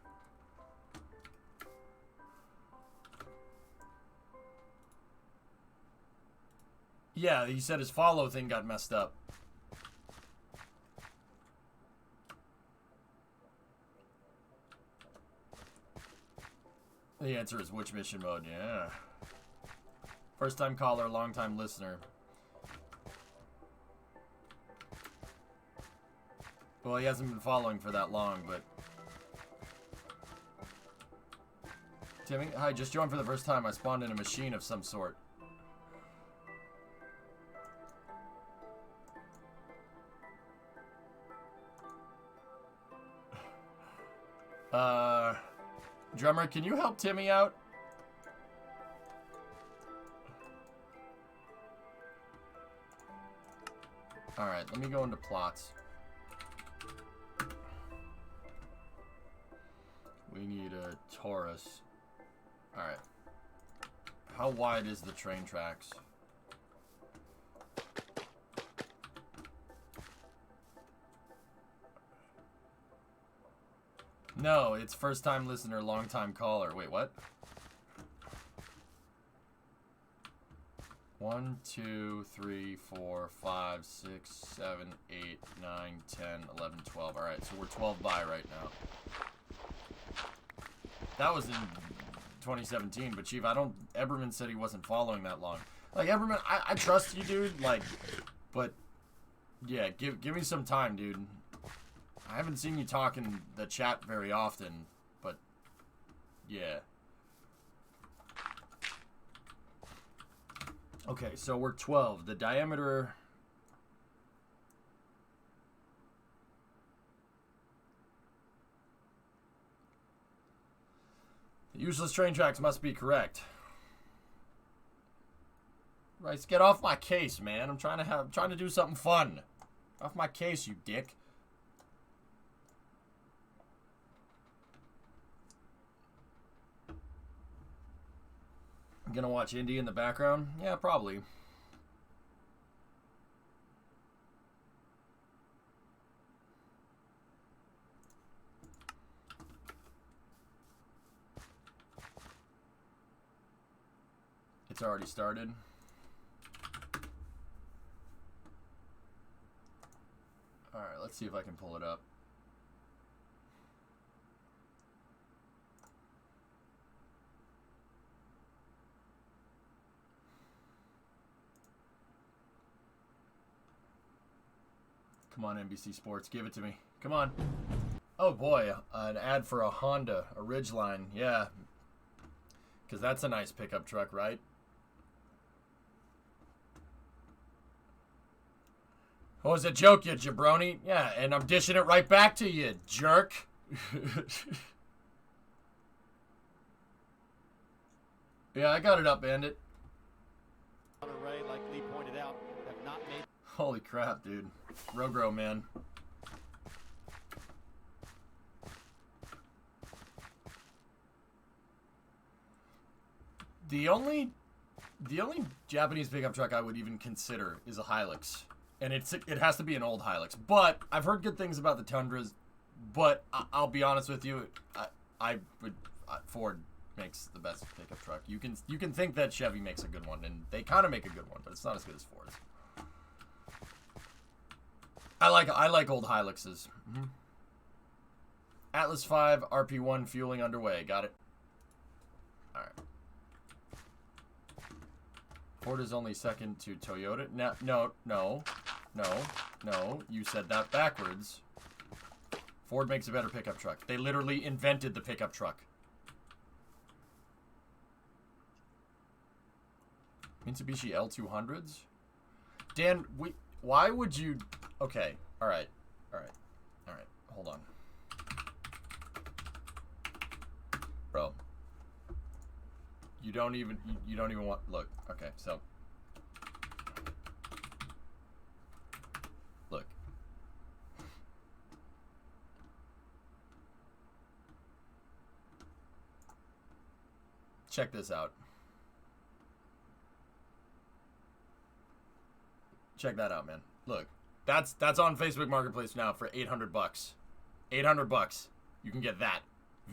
Yeah, he said his follow thing got messed up. The answer is which mission mode? Yeah. First time caller, long time listener. Well, he hasn't been following for that long, but... Timmy, hi, just joined for the first time. I spawned in a machine of some sort. Drummer, can you help Timmy out? Alright, let me go into plots. We need a Taurus. Alright. How wide is the train tracks? No, it's first time listener, long time caller. Wait, what? 1, 2, 3, 4, 5, 6, 7, 8, 9, 10, 11, 12. Alright, so we're 12 by right now. That was in 2017, but Chief, Eberman said he wasn't following that long. Like, Eberman, I trust you, dude, like, but, yeah, give me some time, dude. I haven't seen you talk in the chat very often, but, yeah. Okay, so we're 12. The diameter... The useless train tracks must be correct. Rice, get off my case, man. I'm trying to do something fun. Off my case, you dick. I'm gonna watch Indy in the background? Yeah, probably. It's already started. Alright, let's see if I can pull it up. Come on, NBC Sports, give it to me. Come on. Oh boy, an ad for a Honda, a Ridgeline. Yeah. Because that's a nice pickup truck, right? Oh, it's a joke, you jabroni. Yeah, and I'm dishing it right back to you, jerk. Yeah, I got it up, Bandit. Ray, like Lee pointed out, have not made... Holy crap, dude. Rogro, man. The only Japanese pickup truck I would even consider is a Hilux. And it has to be an old Hilux. But I've heard good things about the Tundras. But I'll be honest with you, Ford makes the best pickup truck. You can think that Chevy makes a good one, and they kind of make a good one, but it's not as good as Ford's. I like old Hiluxes. Mm-hmm. Atlas 5 RP1 fueling underway. Got it. All right. Ford is only second to Toyota. No. You said that backwards. Ford makes a better pickup truck. They literally invented the pickup truck. Mitsubishi L200s? Dan, why would you... Okay, alright. Hold on. Bro. You don't even want... Look, okay, so... Look. Check this out. Check that out, man. Look, that's on Facebook Marketplace now for $800. $800. You can get that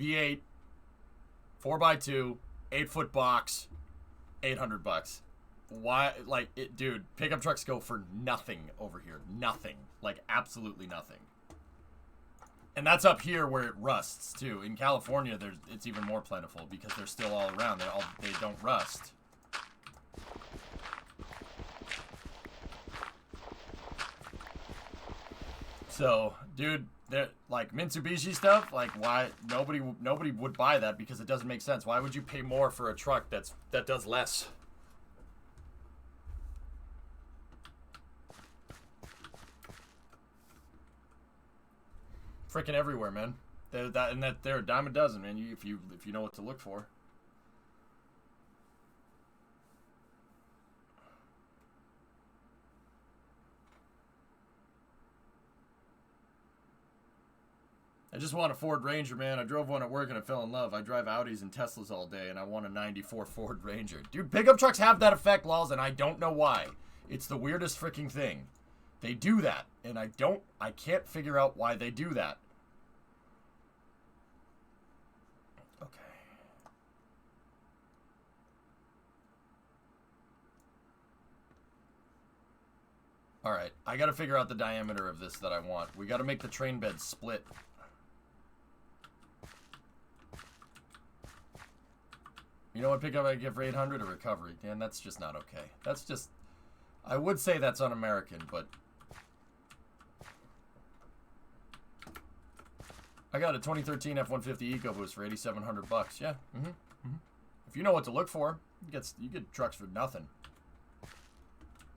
V8 4x2 8-foot box. $800. Why? Like it, dude. Pickup trucks go for nothing over here. Nothing. Like absolutely nothing. And that's up here where it rusts too. In California, it's even more plentiful because they're still all around. They don't rust. So, dude, they're like Mitsubishi stuff. Like, why nobody would buy that because it doesn't make sense. Why would you pay more for a truck that does less? Freaking everywhere, man. They're a dime a dozen, man. If you know what to look for. I just want a Ford Ranger, man. I drove one at work and I fell in love. I drive Audis and Teslas all day, and I want a 94 Ford Ranger. Dude, pickup trucks have that effect, lols, and I don't know why. It's the weirdest freaking thing. They do that, and I can't figure out why they do that. Okay. Alright, I gotta figure out the diameter of this that I want. We gotta make the train bed split. You know what pickup I get for 800? A recovery. Dan, that's just not okay. That's just... I would say that's un-American, but... I got a 2013 F-150 EcoBoost for $8,700. Yeah. If you know what to look for, you get trucks for nothing.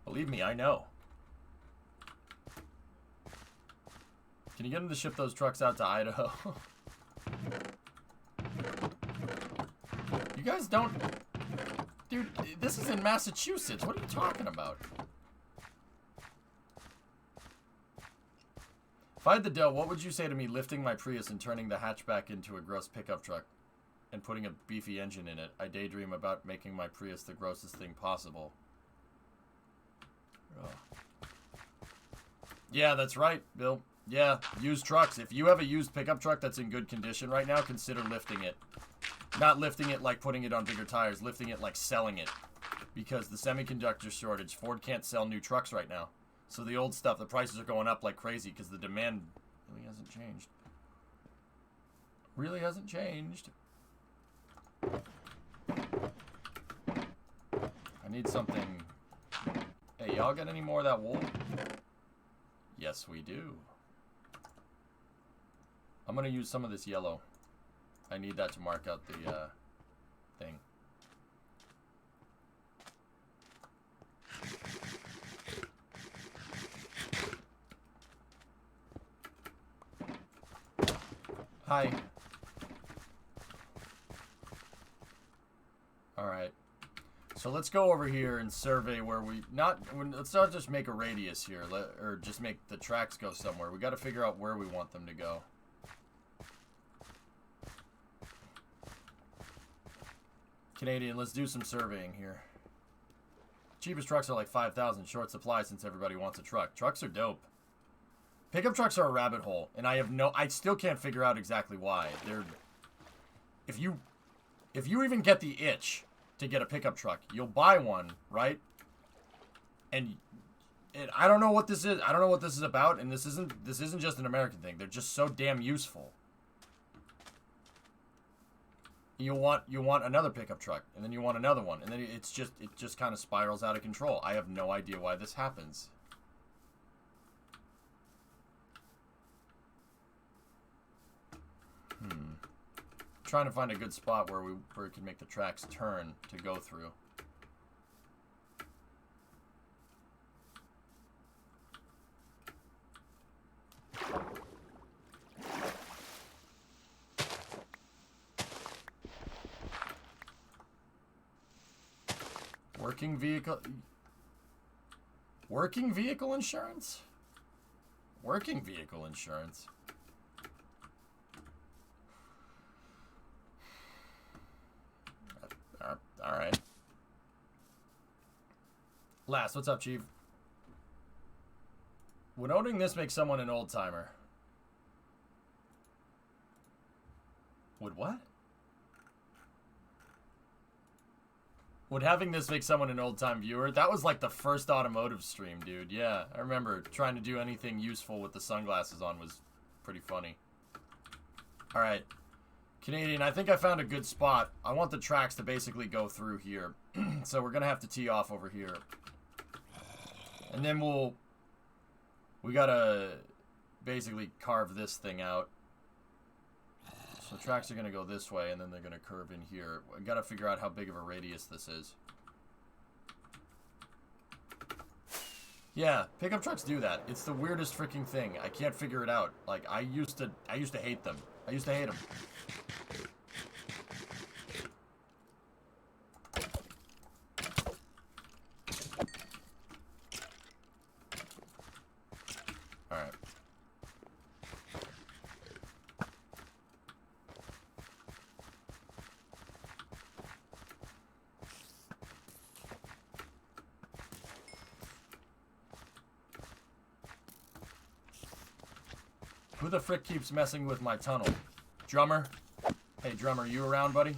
Believe me, I know. Can you get them to ship those trucks out to Idaho? You guys don't... Dude, this is in Massachusetts. What are you talking about? If I had the dough, what would you say to me lifting my Prius and turning the hatchback into a gross pickup truck and putting a beefy engine in it? I daydream about making my Prius the grossest thing possible. Oh. Yeah, that's right, Bill. Yeah, used trucks. If you have a used pickup truck that's in good condition right now, consider lifting it. Not lifting it like putting it on bigger tires, lifting it like selling it. Because the semiconductor shortage, Ford can't sell new trucks right now. So the old stuff, the prices are going up like crazy because the demand really hasn't changed. Really hasn't changed. I need something. Hey, y'all got any more of that wool? Yes, we do. I'm going to use some of this yellow. I need that to mark out the thing. Hi. Alright. So let's go over here and survey where let's not just make a radius here, or just make the tracks go somewhere. We got to figure out where we want them to go. Canadian, let's do some surveying here. Cheapest trucks are like 5,000, short supply since everybody wants a truck. Trucks are dope. Pickup trucks are a rabbit hole, and I still can't figure out exactly why. If you even get the itch to get a pickup truck, you'll buy one, right? And I don't know what this is. I don't know what this is about, and this isn't just an American thing. They're just so damn useful. You want another pickup truck, and then you want another one, and then it just kind of spirals out of control. I have no idea why this happens. Trying to find a good spot where we can make the tracks turn to go through. Working vehicle... Working vehicle insurance? Working vehicle insurance? Alright. Last, what's up, Chief? Would owning this make someone an old-timer? Would what? Would having this make someone an old-time viewer? That was like the first automotive stream, dude. Yeah, I remember trying to do anything useful with the sunglasses on was pretty funny. Alright. Canadian, I think I found a good spot. I want the tracks to basically go through here. So we're going to have to tee off over here. And then we got to basically carve this thing out. So tracks are going to go this way, and then they're going to curve in here. I got to figure out how big of a radius this is. Yeah, pickup trucks do that. It's the weirdest freaking thing. I can't figure it out. Like, I used to hate them. I used to hate them. Alright. Who the frick keeps messing with my tunnel? Drummer? Hey, Drummer, you around, buddy?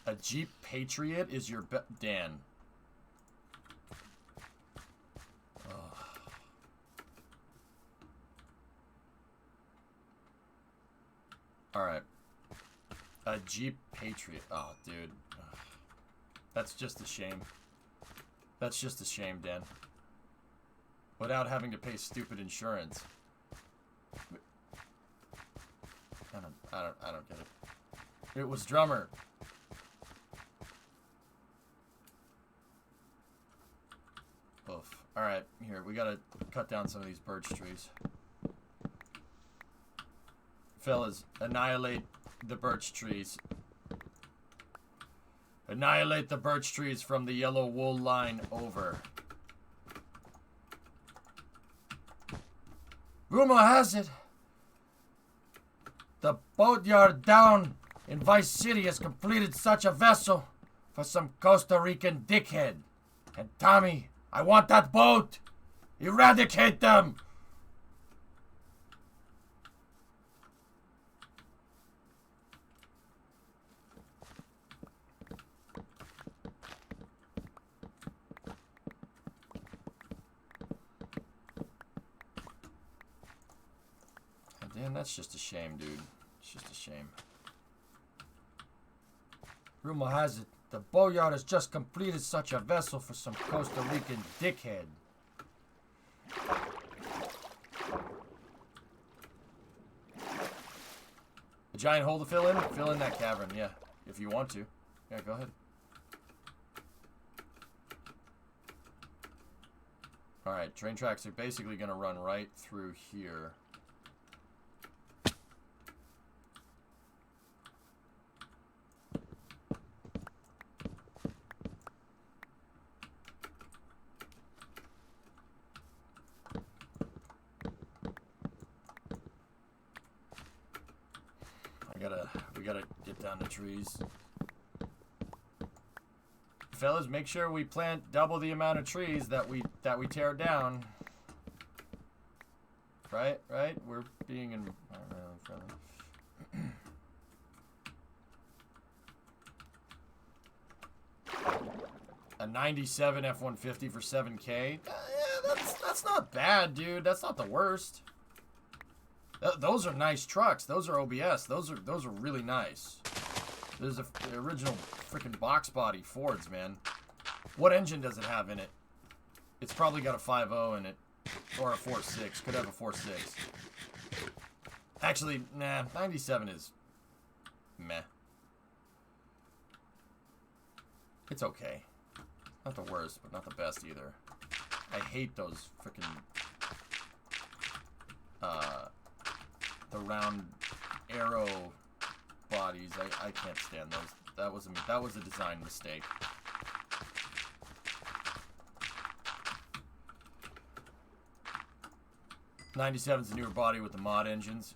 A Jeep Patriot is your Dan. Ugh. Alright. A Jeep Patriot. Oh, dude. Ugh. That's just a shame. That's just a shame, Dan. Without having to pay stupid insurance. I don't get it. It was Drummer. Oof. Alright, here, we gotta cut down some of these birch trees. Fellas, annihilate the birch trees. Annihilate the birch trees from the yellow wool line over. Rumor has it, the boatyard down in Vice City has completed such a vessel for some Costa Rican dickhead. And Tommy, I want that boat! Eradicate them! Man, that's just a shame, dude. It's just a shame. Rumor has it, the boatyard has just completed such a vessel for some Costa Rican dickhead. A giant hole to fill in? Fill in that cavern, yeah. If you want to. Yeah, go ahead. Alright, train tracks are basically going to run right through here. We gotta get down the trees. Fellas, make sure we plant double the amount of trees that we tear down. Right? We're being environmentally friendly. A 97 F-150 for 7K? Yeah, that's not bad, dude. That's not the worst. Those are nice trucks. Those are OBS. Those are really nice. There's the original freaking box body Fords, man. What engine does it have in it? It's probably got a 5.0 in it. Or a 4.6. Could have a 4.6. Actually, nah. 97 is meh. It's okay. Not the worst, but not the best either. I hate those freaking the round arrow bodies. I can't stand those. That was a design mistake. '97's a newer body with the mod engines.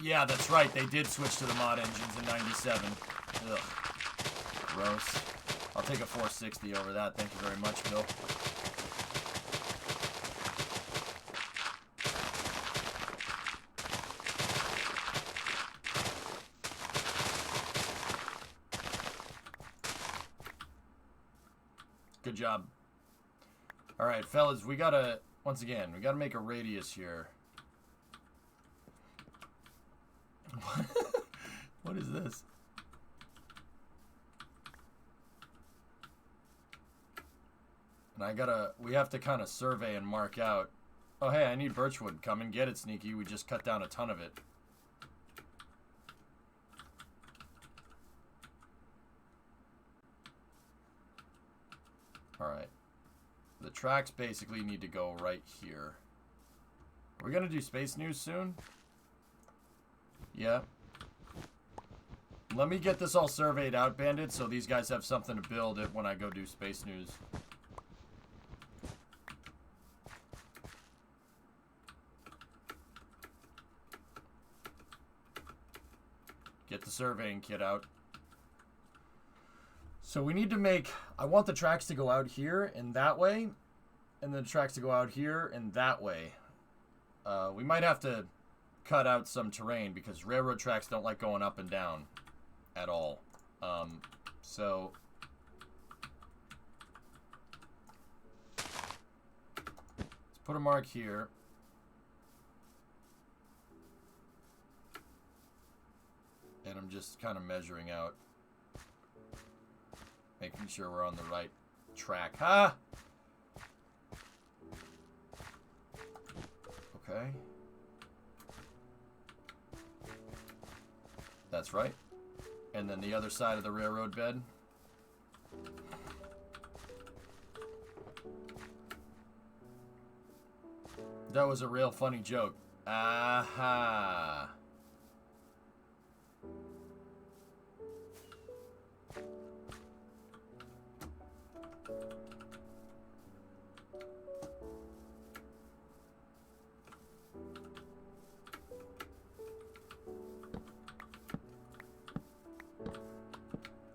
Yeah, that's right. They did switch to the mod engines in '97. Ugh. Gross. I'll take a 460 over that. Thank you very much, Bill. Good job. Alright, fellas, we gotta, once again, we gotta make a radius here. What is this? And we have to kind of survey and mark out. Oh, hey, I need birchwood. Come and get it, Sneaky. We just cut down a ton of it. Alright. The tracks basically need to go right here. Are we gonna do space news soon? Yeah. Let me get this all surveyed out, Bandit, so these guys have something to build it when I go do space news. Get the surveying kit out. So we need to make... I want the tracks to go out here and that way. And the tracks to go out here and that way. We might have to cut out some terrain because railroad tracks don't like going up and down at all. So... let's put a mark here. And I'm just kind of measuring out. Making sure we're on the right track. Ha! Okay. That's right. And then the other side of the railroad bed. That was a real funny joke. Aha!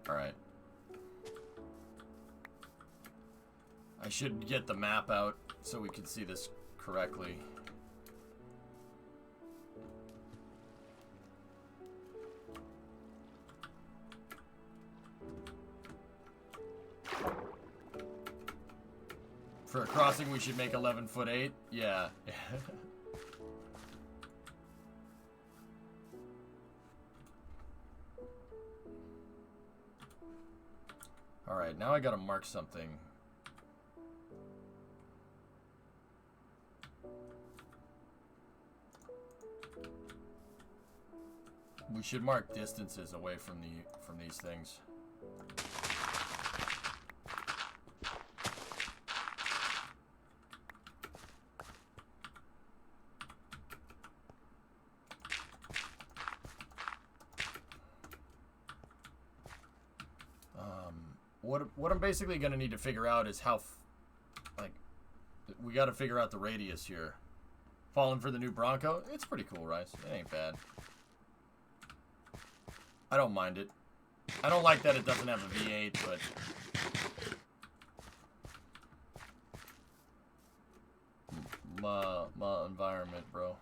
Alright. I should get the map out so we can see this correctly. For a crossing, we should make 11'8". Yeah. Alright, now I gotta mark something. We should mark distances away from these things. What I'm basically gonna need to figure out is how, like, we gotta figure out the radius here. Falling for the new Bronco? It's pretty cool, Rice. It ain't bad. I don't mind it. I don't like that it doesn't have a V8, but... my environment, bro.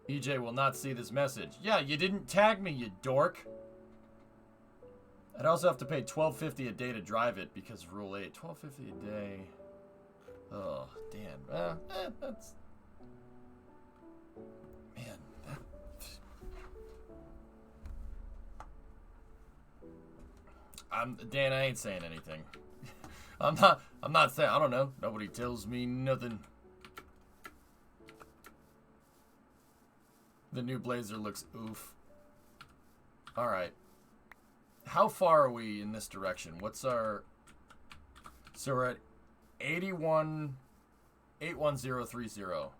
EJ will not see this message. Yeah, you didn't tag me, you dork. I'd also have to pay $12.50 a day to drive it because of Rule 8. $12.50 a day. Oh, damn. That's... Man, that... Dan, I ain't saying anything. I'm not saying... I don't know. Nobody tells me nothing. The new Blazer looks oof. Alright. how far are we in this direction? What's our... So we're at 81030.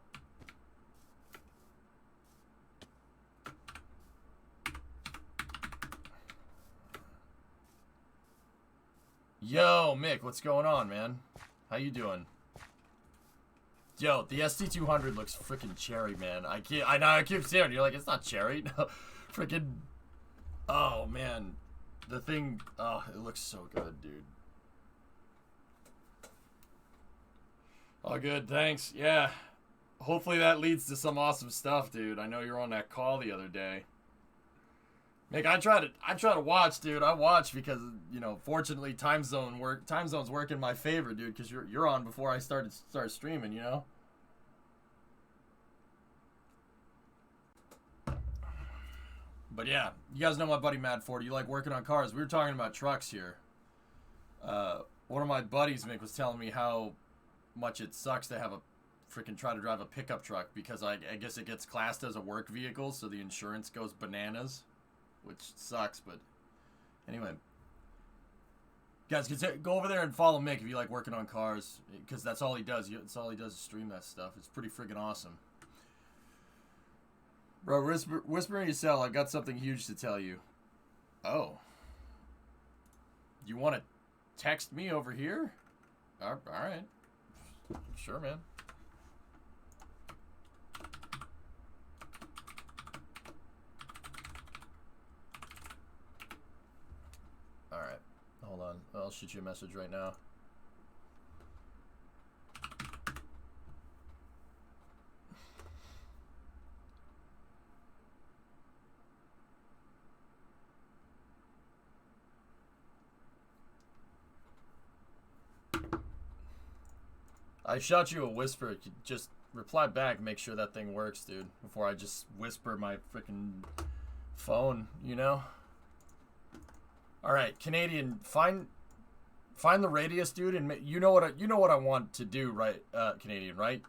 Yo, Mick, what's going on, man? How you doing? Yo, the ST200 looks freaking cherry, man. I know I keep saying it. You're like, it's not cherry. No, freaking. Oh man, the thing. Oh, it looks so good, dude. Oh, good. Thanks. Yeah. Hopefully that leads to some awesome stuff, dude. I know you're on that call the other day. Nick, I try to watch, dude. I watch because, you know, fortunately time zones work in my favor, dude, because you're on before I start streaming, you know? But yeah, you guys know my buddy Mad Ford. You like working on cars. We were talking about trucks here. One of my buddies, Mick, was telling me how much it sucks to have a freaking try to drive a pickup truck because I guess it gets classed as a work vehicle, so the insurance goes bananas, which sucks. But anyway, guys, go over there and follow Mick if you like working on cars, because that's all he does. That's all he does is stream that stuff. It's pretty freaking awesome. Bro, whisper in your cell. I've got something huge to tell you. Oh. You want to text me over here? All right. Sure, man. All right. Hold on. I'll shoot you a message right now. I shot you a whisper. Just reply back, make sure that thing works, dude. Before I just whisper my freaking phone, you know? Alright, Canadian, find the radius, dude, and you know what I want to do, right? Canadian, right?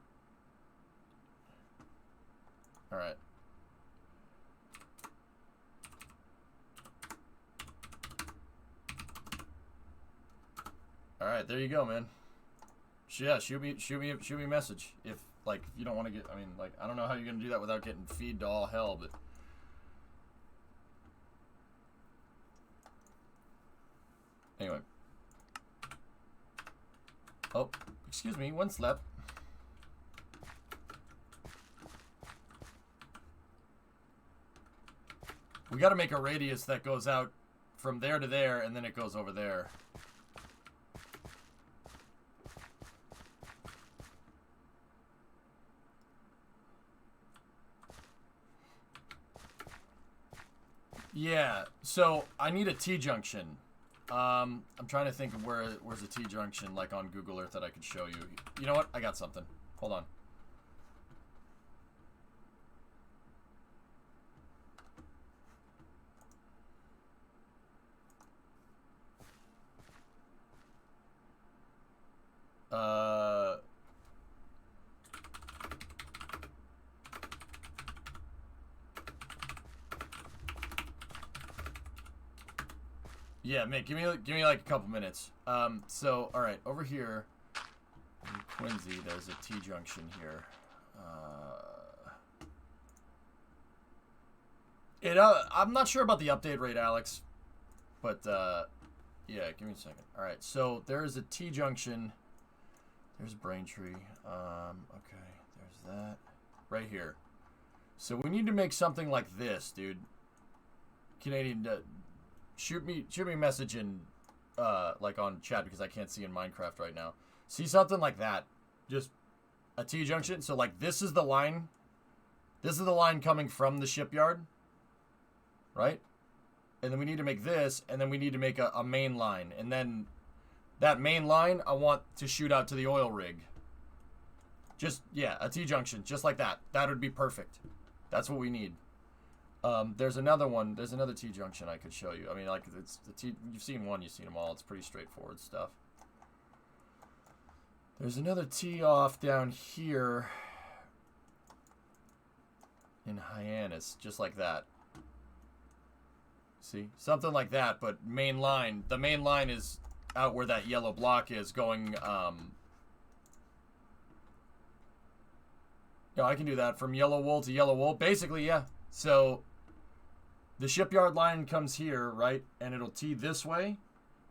Alright. Alright, there you go, man. Yeah, shoot me a message if like you don't want to get. I mean, like I don't know how you're gonna do that without getting feed to all hell, but anyway. Oh, excuse me, one slap. We got to make a radius that goes out from there to there, and then it goes over there. Yeah, so I need a T-junction. I'm trying to think of where's a T-junction, like on Google Earth, that I could show you. You know what? I got something. Hold on. Yeah, mate, give me like a couple minutes. So all right, over here in Quincy, there's a T-junction here. I'm not sure about the update rate, Alex, but yeah, give me a second. All right, so there is a T-junction. There's Braintree. Okay, there's that right here. So we need to make something like this, dude. Canadian. Shoot me a message in like on chat because I can't see in Minecraft right now. See something like that. Just a T-junction. So like this is the line. This is the line coming from the shipyard. Right? And then we need to make this, and then we need to make a main line. And then that main line I want to shoot out to the oil rig. Just yeah, a T-junction, just like that. That would be perfect. That's what we need. There's another one. There's another T-junction I could show you. I mean, like, it's the T. You've seen one. You've seen them all. It's pretty straightforward stuff. There's another T off down here in Hyannis, just like that. See? Something like that, but main line. The main line is out where that yellow block is going, Yeah, I can do that from yellow wool to yellow wool. Basically, yeah. So the shipyard line comes here, right? And it'll tee this way,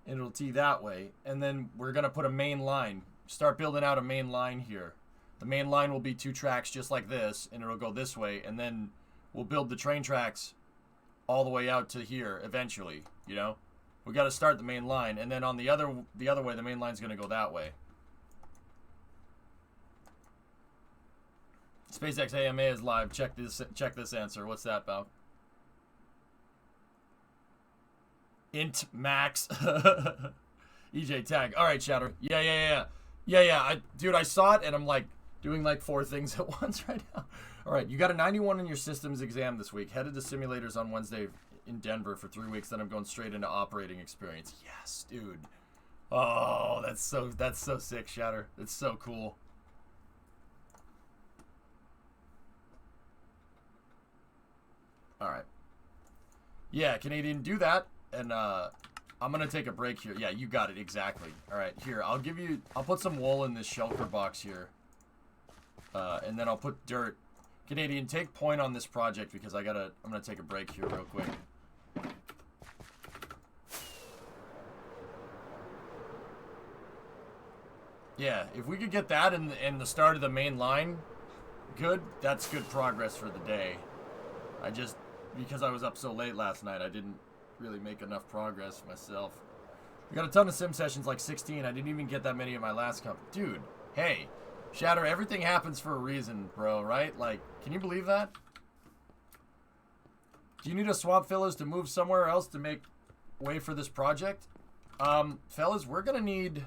and it'll tee that way. And then we're going to put a main line. Start building out a main line here. The main line will be 2 tracks just like this, and it'll go this way. And then we'll build the train tracks all the way out to here eventually, you know? We got to start the main line. And then on the other way, the main line's going to go that way. SpaceX AMA is live. Check this answer. What's that about? Int Max. EJ tag. All right, Shatter. Yeah. Dude, I saw it and I'm like doing like 4 things at once right now. All right, you got a 91 in your systems exam this week. Headed to simulators on Wednesday in Denver for 3 weeks. Then I'm going straight into operating experience. Yes, dude. Oh, that's so sick, Shatter. It's so cool. All right. Yeah, Canadian, do that. And I'm going to take a break here. Yeah, you got it. Exactly. All right, here. I'll put some wool in this shelter box here. And then I'll put dirt. Canadian, take point on this project because I'm going to take a break here real quick. Yeah, if we could get that in the start of the main line, good. That's good progress for the day. Because I was up so late last night, I didn't really make enough progress myself. We got a ton of sim sessions, like 16. I didn't even get that many in my last comp. Dude, hey, Shatter, everything happens for a reason, bro, right? Like, can you believe that? Do you need a swamp fillers to move somewhere else to make way for this project? Fellas, we're going to need...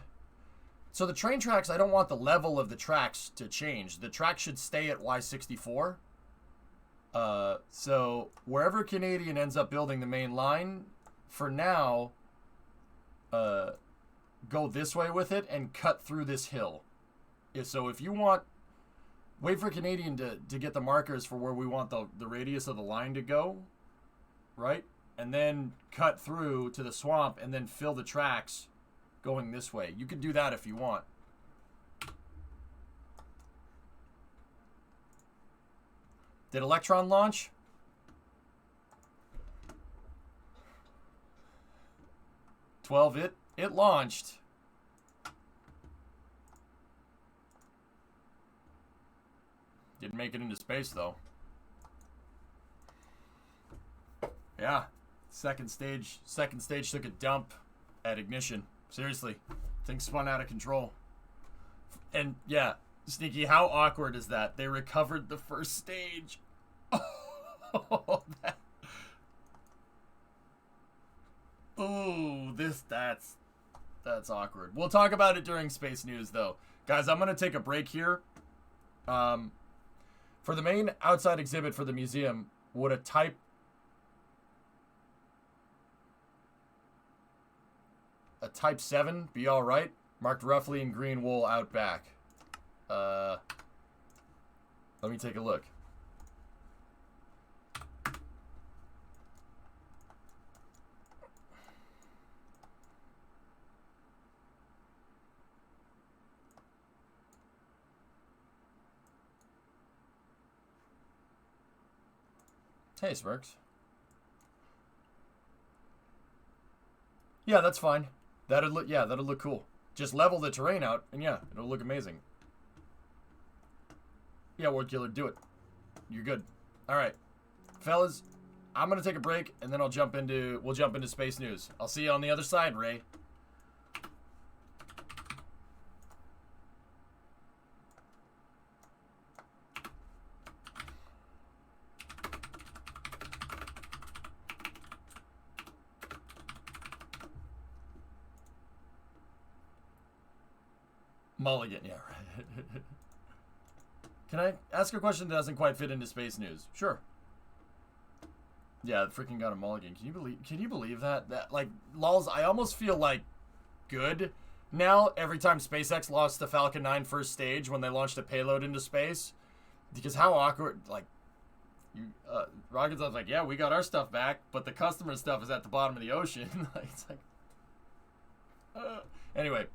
So the train tracks, I don't want the level of the tracks to change. The track should stay at Y64. So wherever Canadian ends up building the main line, for now, go this way with it and cut through this hill. So if you want, wait for Canadian to get the markers for where we want the radius of the line to go, right? And then cut through to the swamp and then fill the tracks going this way. You can do that if you want. Did Electron launch? It launched. Didn't make it into space though. Yeah. Second stage took a dump at ignition. Seriously. Things spun out of control. And yeah, Sneaky, how awkward is that? They recovered the first stage. Oh, that's awkward. We'll talk about it during Space News, though. Guys, I'm going to take a break here. For the main outside exhibit for the museum, would a Type 7 be all right? Marked roughly in green wool out back. Let me take a look. Hey, Smirks. Yeah, that's fine. That'll look cool. Just level the terrain out, and yeah, it'll look amazing. Yeah, Ward Killer, do it. You're good. All right, fellas, I'm gonna take a break, and then we'll jump into Space News. I'll see you on the other side, Ray. Mulligan, yeah, right. Can I ask a question that doesn't quite fit into Space News? Sure. Yeah, freaking got a mulligan. Can you believe that? That, like, lols, I almost feel like good now every time SpaceX lost the Falcon 9 first stage when they launched a payload into space. Because how awkward, like, Rockets, I was like, yeah, we got our stuff back, but the customer stuff is at the bottom of the ocean. It's like, anyway,